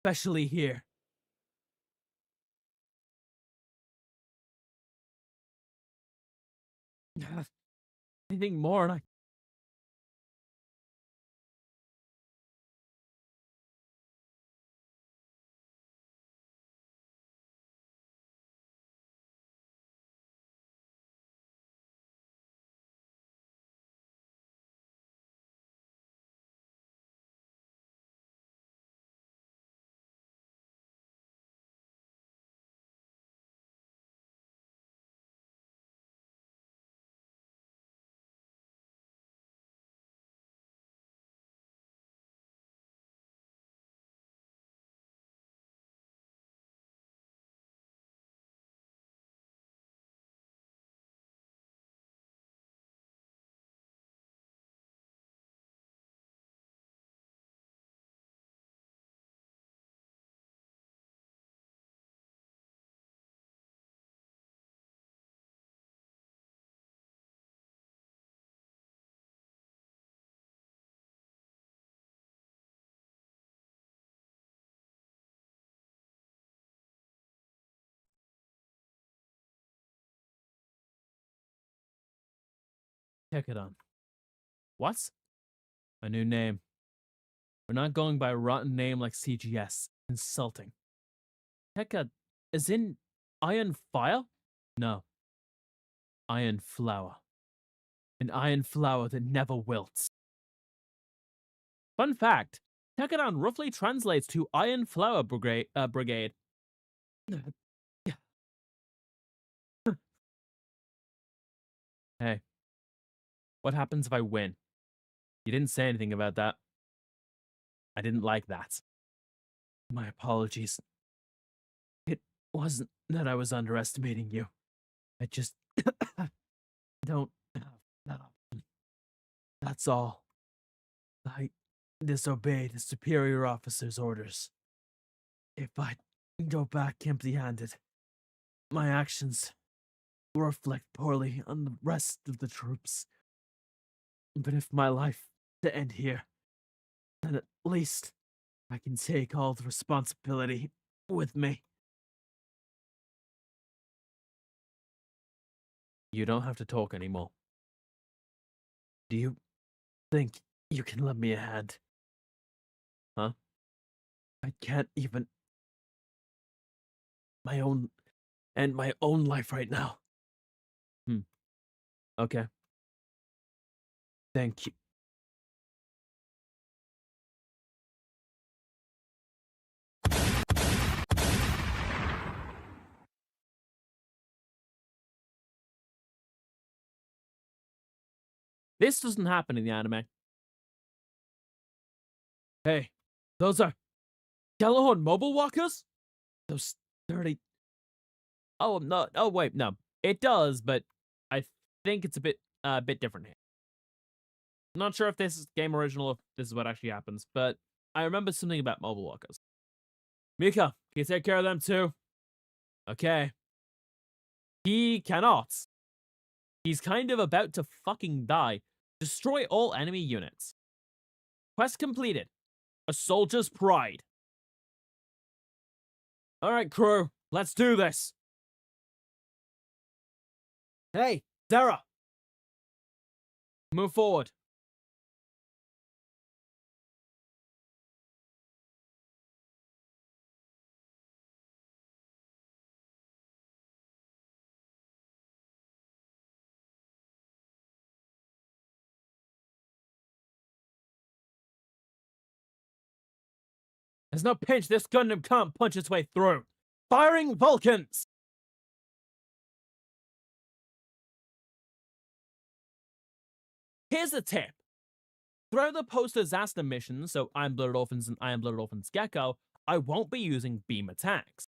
especially here. Anything more, and I. Check it on. What? A new name. We're not going by a rotten name like CGS. Insulting. Tekka, is in iron fire? No. Iron flower. An iron flower that never wilts. Fun fact, Tekkadan roughly translates to Iron Flower Brigade. Hey, what happens if I win? You didn't say anything about that. I didn't like that. My apologies. It wasn't that I was underestimating you. I just don't have that option. That's all. I disobeyed a superior officer's orders. If I go back empty-handed, my actions will reflect poorly on the rest of the troops. But if my life to end here, then at least I can take all the responsibility with me. You don't have to talk anymore. Do you think you can lend me a hand? Huh? I can't even end my own life right now. Okay. Thank you. This doesn't happen in the anime. Hey, those are Gjallarhorn mobile walkers? Those dirty. Oh, no. Oh, wait, no. It does, but I think it's a bit different here. I'm not sure if this is game original, if this is what actually happens, but I remember something about mobile walkers. Mika, can you take care of them too? Okay. He cannot. He's kind of about to fucking die. Destroy all enemy units. Quest completed. A soldier's pride. Alright, crew. Let's do this. Hey, Dara. Move forward. There's no pinch this Gundam can't punch its way through. Firing Vulcans! Here's a tip. Throughout the post-disaster missions, so Iron Blooded Orphans and Iron Blooded Orphans Gecko, I won't be using beam attacks.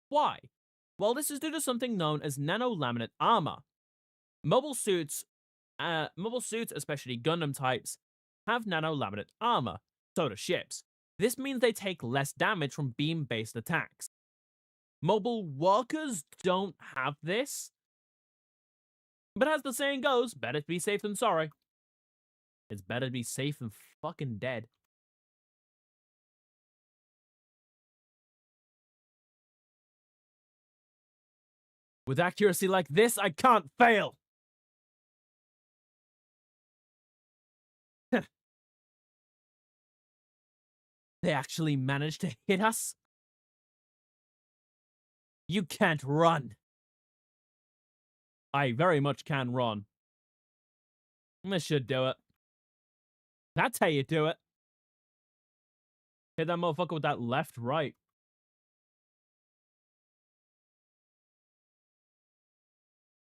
Why? Well, this is due to something known as nanolaminate armor. Mobile suits, especially Gundam types, have nanolaminate armor. So do ships. This means they take less damage from beam-based attacks. Mobile walkers don't have this. But as the saying goes, better to be safe than sorry. It's better to be safe than fucking dead. With accuracy like this, I can't fail! They actually managed to hit us? You can't run! I very much can run. This should do it. That's how you do it. Hit that motherfucker with that left, right.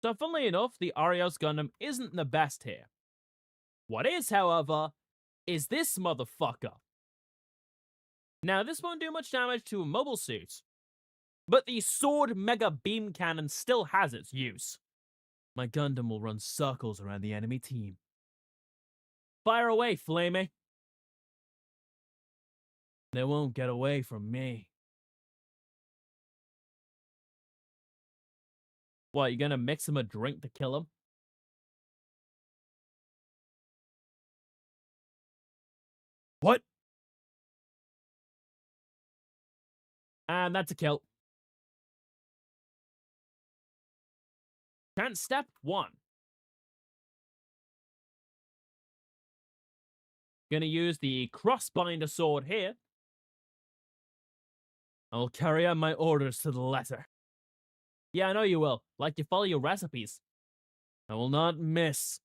So funnily enough, the Arios Gundam isn't the best here. What is, however, is this motherfucker. Now, this won't do much damage to a mobile suit, but the Sword Mega Beam Cannon still has its use. My Gundam will run circles around the enemy team. Fire away, Flamey. They won't get away from me. What, you gonna mix him a drink to kill him? What? And that's a kill. Chance step 1. Gonna use the Crossbinder sword here. I'll carry out my orders to the letter. Yeah, I know you will. Like you follow your recipes. I will not miss.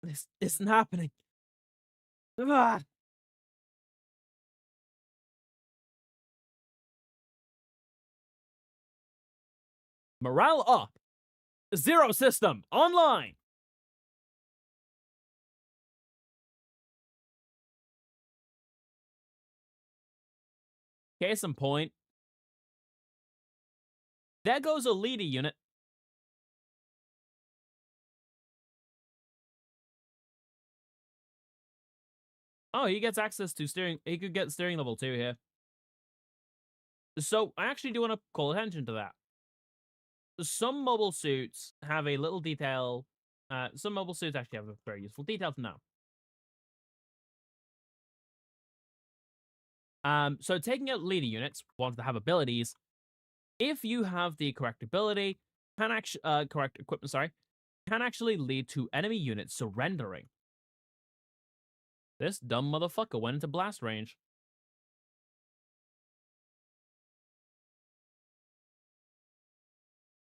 This isn't happening. Ah! Morale up. Zero system online. Case in point. There goes a leader unit. Oh, he gets access to steering. He could get steering level 2 here. So I actually do want to call attention to that. Some mobile suits have a little detail. Some mobile suits actually have a very useful detail to know. So taking out leader units, ones that have abilities, if you have the correct ability, correct equipment, sorry, can actually lead to enemy units surrendering. This dumb motherfucker went into blast range.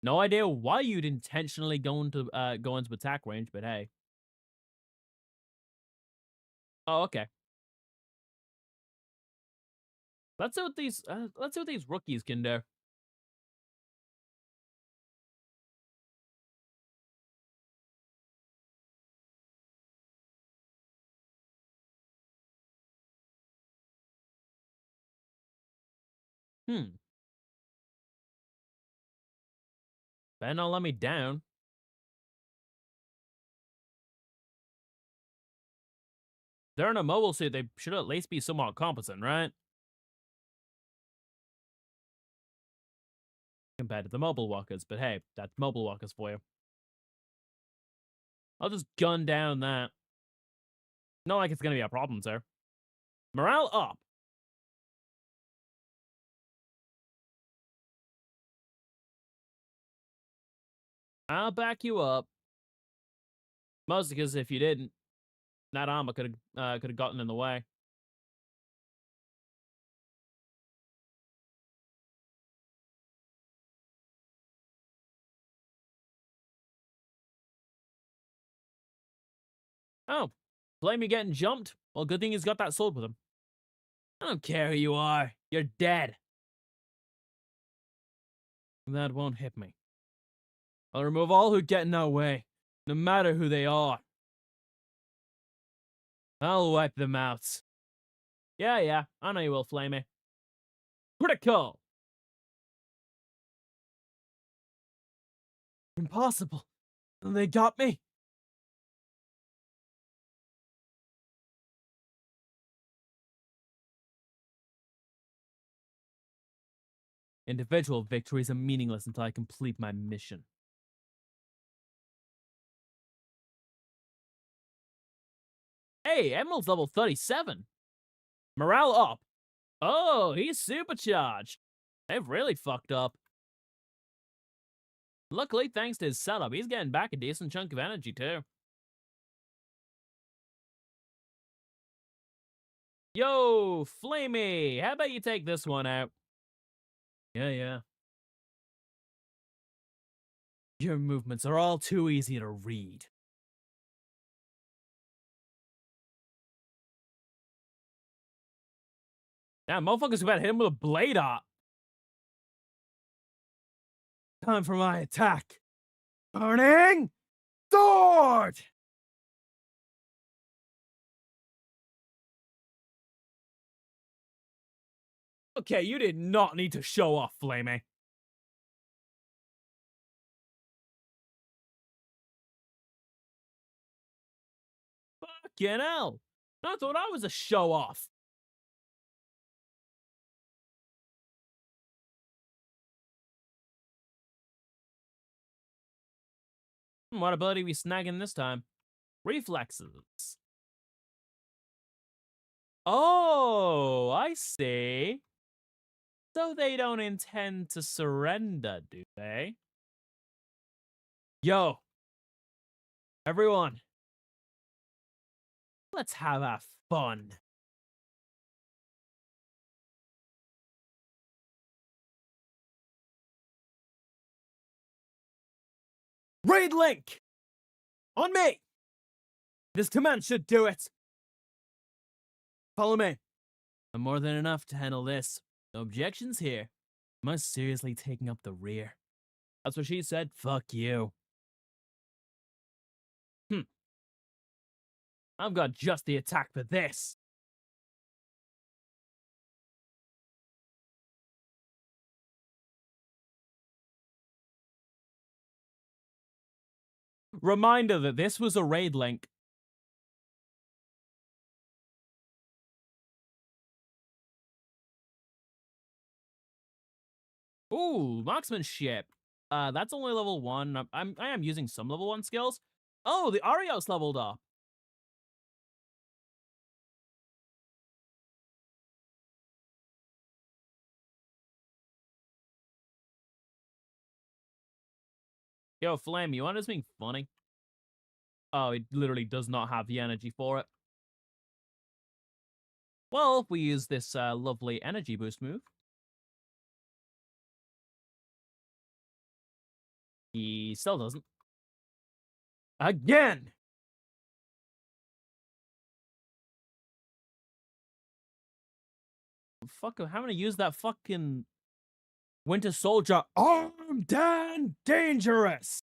No idea why you'd intentionally go into attack range, but hey. Oh, okay. Let's see what these rookies can do. Better not let me down. They're in a mobile suit. They should at least be somewhat competent, right? Compared to the mobile walkers, but hey, that's mobile walkers for you. I'll just gun down that. Not like it's gonna be a problem, sir. Morale up. I'll back you up. Mostly because if you didn't, that armor could have gotten in the way. Oh, blame you getting jumped? Well, good thing he's got that sword with him. I don't care who you are. You're dead. That won't hit me. I'll remove all who get in our way, no matter who they are. I'll wipe them out. Yeah, I know you will, Flamey. Critical! Impossible. They got me. Individual victories are meaningless until I complete my mission. Hey, Emerald's level 37. Morale up. Oh, he's supercharged. They've really fucked up. Luckily, thanks to his setup, he's getting back a decent chunk of energy, too. Yo, Flamey, how about you take this one out? Yeah. Your movements are all too easy to read. Damn, motherfuckers about to hit him with a blade art. Time for my attack. Burning Sword! Okay, you did not need to show off, Flamey. Fucking hell. I thought I was a show off. What ability are we snagging this time? Reflexes. Oh, I see. So they don't intend to surrender, do they? Yo, everyone, let's have our fun. Raid link! On me! This command should do it. Follow me. I'm more than enough to handle this. No objections here. Am I seriously taking up the rear? That's what she said. Fuck you. I've got just the attack for this. Reminder that this was a raid link. Ooh, marksmanship. That's only level 1. I am using some level 1 skills. Oh, the Arios leveled up. Yo, Flame, you want to do something funny? Oh, it literally does not have the energy for it. Well, if we use this lovely energy boost move. He still doesn't. Again! Fuck, how many use that fucking Winter Soldier armed and dangerous?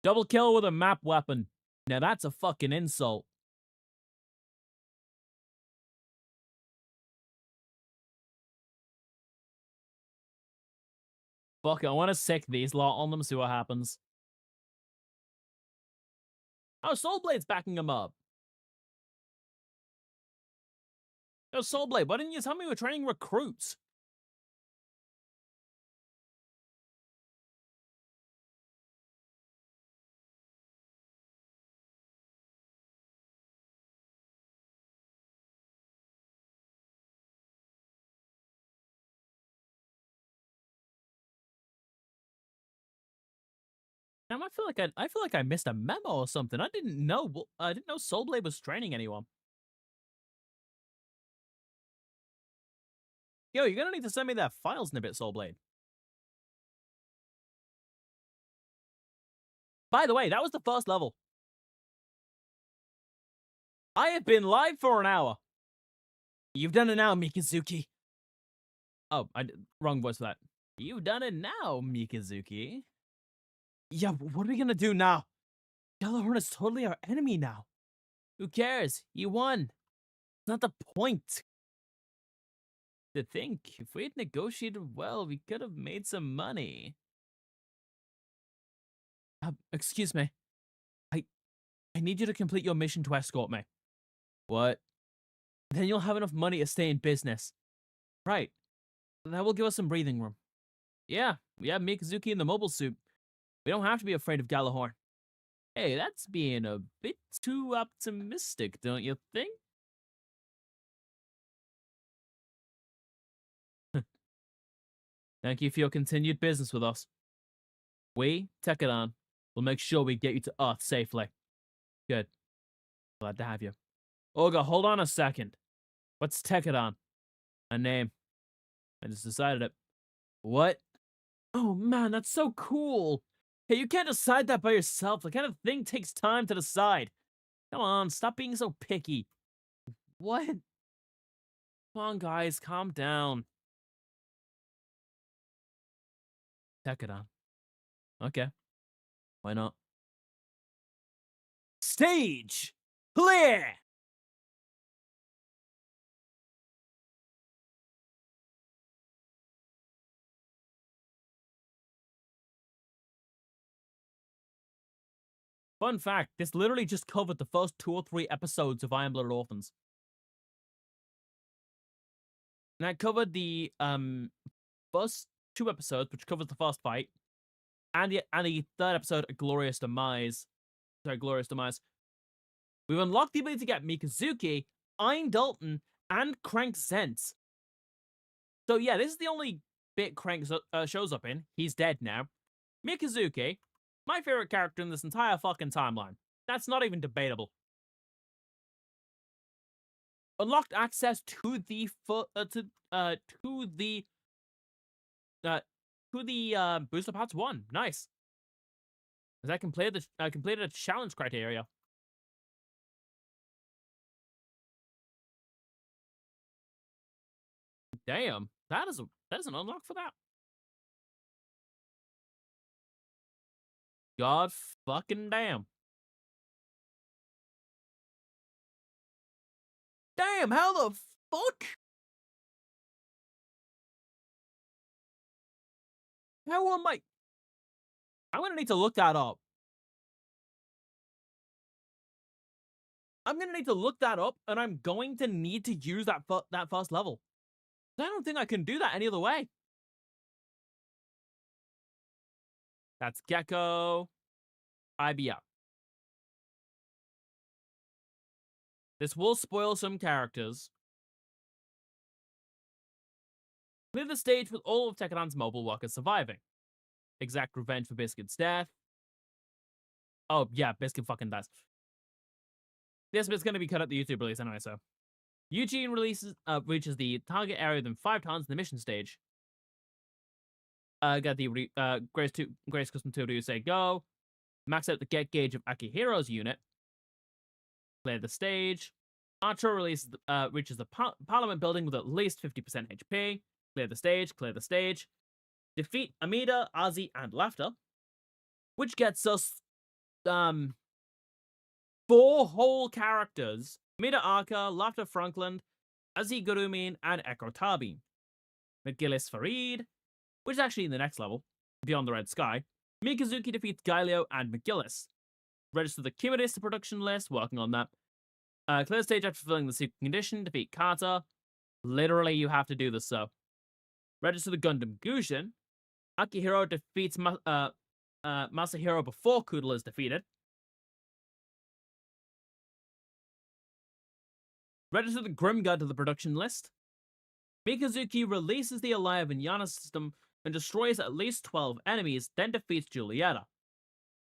Double kill with a map weapon. Now that's a fucking insult. Fuck it, I want to sick these lot on them, see what happens. Oh, Soulblade's backing him up. Oh, Soulblade, why didn't you tell me we were training recruits? Damn, I feel like I missed a memo or something. I didn't know Soulblade was training anyone. Yo, you're gonna need to send me that file snippet, Soulblade. By the way, that was the first level. I have been live for an hour. You've done it now, Mikazuki. Oh, wrong voice for that. You've done it now, Mikazuki. Yeah, what are we gonna do now? Yellowhorn is totally our enemy now. Who cares? You won. It's not the point. To think, if we had negotiated well, we could have made some money. Excuse me. I I need you to complete your mission to escort me. What? Then you'll have enough money to stay in business. Right. That will give us some breathing room. Yeah, we have Mikazuki in the mobile suit. We don't have to be afraid of Galahorn. Hey, that's being a bit too optimistic, don't you think? Thank you for your continued business with us. We, Tekadon, will make sure we get you to Earth safely. Good. Glad to have you. Olga, hold on a second. What's Tekadon? A name. I just decided it. What? Oh man, that's so cool. Hey, you can't decide that by yourself. The kind of thing takes time to decide. Come on, stop being so picky. What? Come on, guys, calm down. Tekadon. Okay. Why not? Stage! Clear! Fun fact, this literally just covered the first 2 or 3 episodes of Iron Blooded Orphans. And that covered the first 2 episodes, which covers the first fight, and the third episode, A Glorious Demise. Sorry, Glorious Demise. We've unlocked the ability to get Mikazuki, Ein Dalton, and Crank Zent. So yeah, this is the only bit Crank shows up in. He's dead now. Mikazuki, my favorite character in this entire fucking timeline. That's not even debatable. Unlocked access to the booster parts 1. Nice. As I completed a challenge criteria. Damn, that is an unlock for that. God fucking damn. Damn, how the fuck? How am I? I'm gonna need to look that up. I'm gonna need to look that up, and I'm going to need to use that first level. I don't think I can do that any other way. That's Gecko. IBR. This will spoil some characters. Clear the stage with all of Tekadon's mobile workers surviving. Exact revenge for Biscuit's death. Oh, yeah, Biscuit fucking dies. This bit's gonna be cut at the YouTube release anyway, so. Eugene reaches the target area within 5 times in the mission stage. Got the Grace Custom 2 to say go. Max out the get gauge of Akihiro's unit. Clear the stage. Archer reaches the Parliament building with at least 50% HP. Clear the stage, clear the stage. Defeat Amida, Ozzy, and Laughter. Which gets us 4 whole characters. Amida Arca, Laughter Frankland, Ozzy Gurumin, and Echo Tabi. McGillis Farid, which is actually in the next level, Beyond the Red Sky. Mikazuki defeats Gailio and McGillis. Register the Kimadis production list, working on that. Clear stage after fulfilling the secret condition, defeat Kata. Literally, you have to do this, so. Register the Gundam Gushin. Akihiro defeats Masahiro before Kudal is defeated. Register the Grimguard to the production list. Mikazuki releases the Alive and Yana system and destroys at least 12 enemies, then defeats Julieta.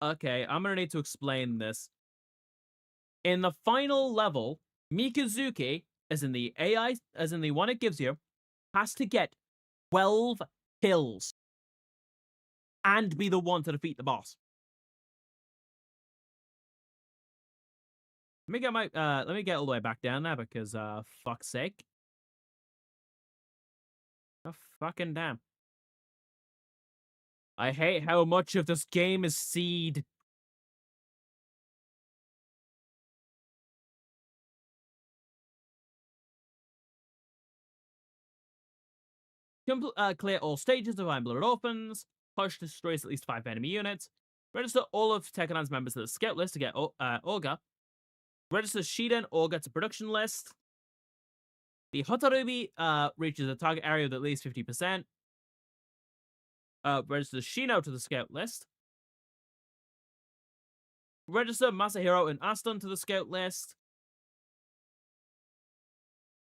Okay, I'm gonna need to explain this. In the final level, Mikazuki, as in the one it gives you, has to get 12 kills and be the one to defeat the boss. Let me get all the way back down there because fuck's sake. Oh, fucking damn. I hate how much of this game is seed. Clear all stages of Iron Blooded Orphans. Push destroys at least 5 enemy units. Register all of Tekkenon's members to the scout list to get Olga. Register Shida and Olga to production list. The Hotarubi reaches a target area of at least 50%. Register Shino to the scout list. Register Masahiro and Aston to the scout list.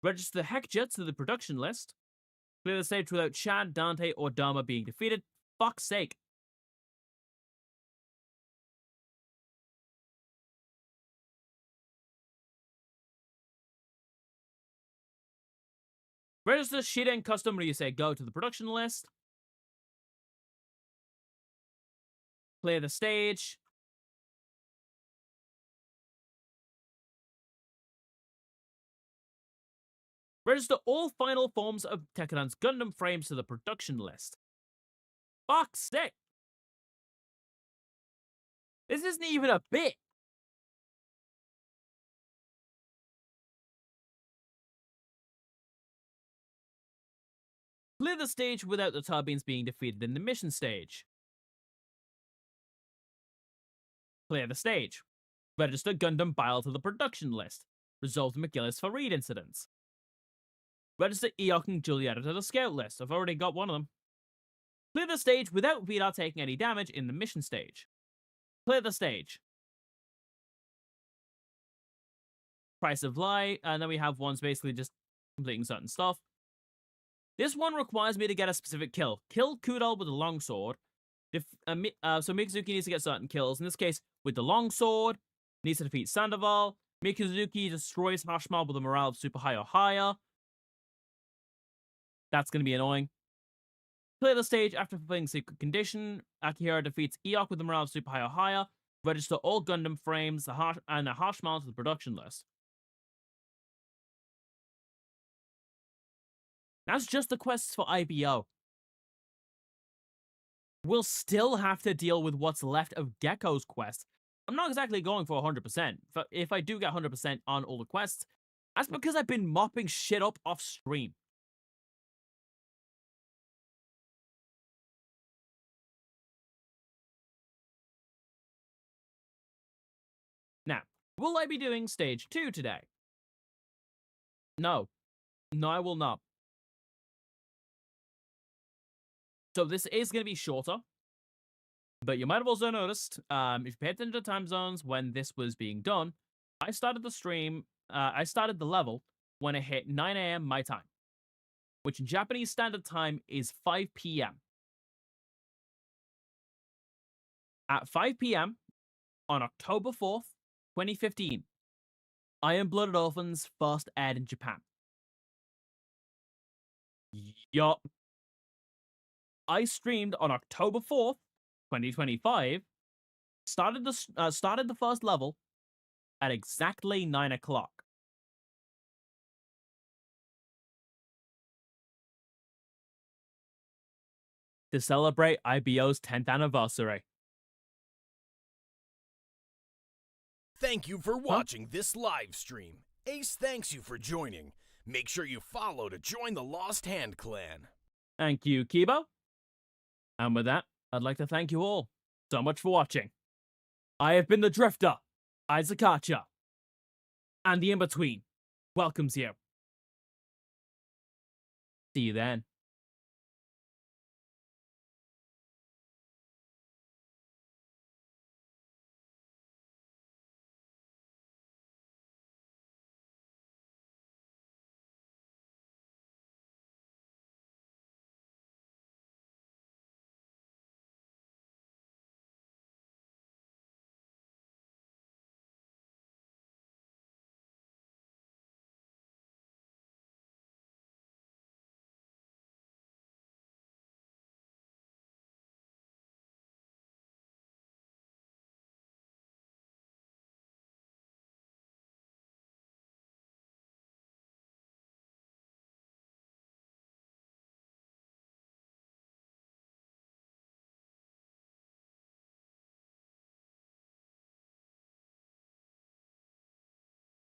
Register Hekja to the production list. Clear the stage without Chad, Dante, or Dharma being defeated. Fuck's sake. Register Shida and Custom Ryusei Go to the production list. Clear the stage. Register all final forms of Tekkenon's Gundam frames to the production list. Fuck's sake. This isn't even a bit. Clear the stage without the turbines being defeated in the mission stage. Clear the stage. Register Gundam Bile to the production list. Resolve the McGillis Farid incidents. Register Eok and Julieta to the scout list. I've already got one of them. Clear the stage without Vidar taking any damage in the mission stage. Clear the stage. Price of Lie, and then we have ones basically just completing certain stuff. This one requires me to get a specific kill. Kill Kudal with the longsword. So Mikazuki needs to get certain kills. In this case, with the longsword, needs to defeat Sandoval. Mikazuki destroys Hashmal with a morale of super high or higher. That's going to be annoying. Clear the stage after fulfilling secret condition. Akihira defeats Eok with a morale of super high or higher. Register all Gundam frames and the Hashmal to the production list. That's just the quests for IBO. We'll still have to deal with what's left of Gecko's quest. I'm not exactly going for 100%. But if I do get 100% on all the quests, that's because I've been mopping shit up off stream. Now, will I be doing stage 2 today? No. No, I will not. So this is going to be shorter. But you might have also noticed, if you pay attention to time zones when this was being done, I started the stream, I started the level when it hit 9 a.m. my time, which in Japanese Standard Time is 5 p.m. At 5 p.m. on October 4th, 2015, Iron Blooded Orphans first aired in Japan. Yup. I streamed on October 4th, 2025, started the first level at exactly 9 o'clock. To celebrate IBO's 10th anniversary. Thank you for watching this live stream. Ace thanks you for joining. Make sure you follow to join the Lost Hand Clan. Thank you, Kibo. And with that, I'd like to thank you all so much for watching. I have been the Drifter, Isaacacha, and the In-Between welcomes you. See you then.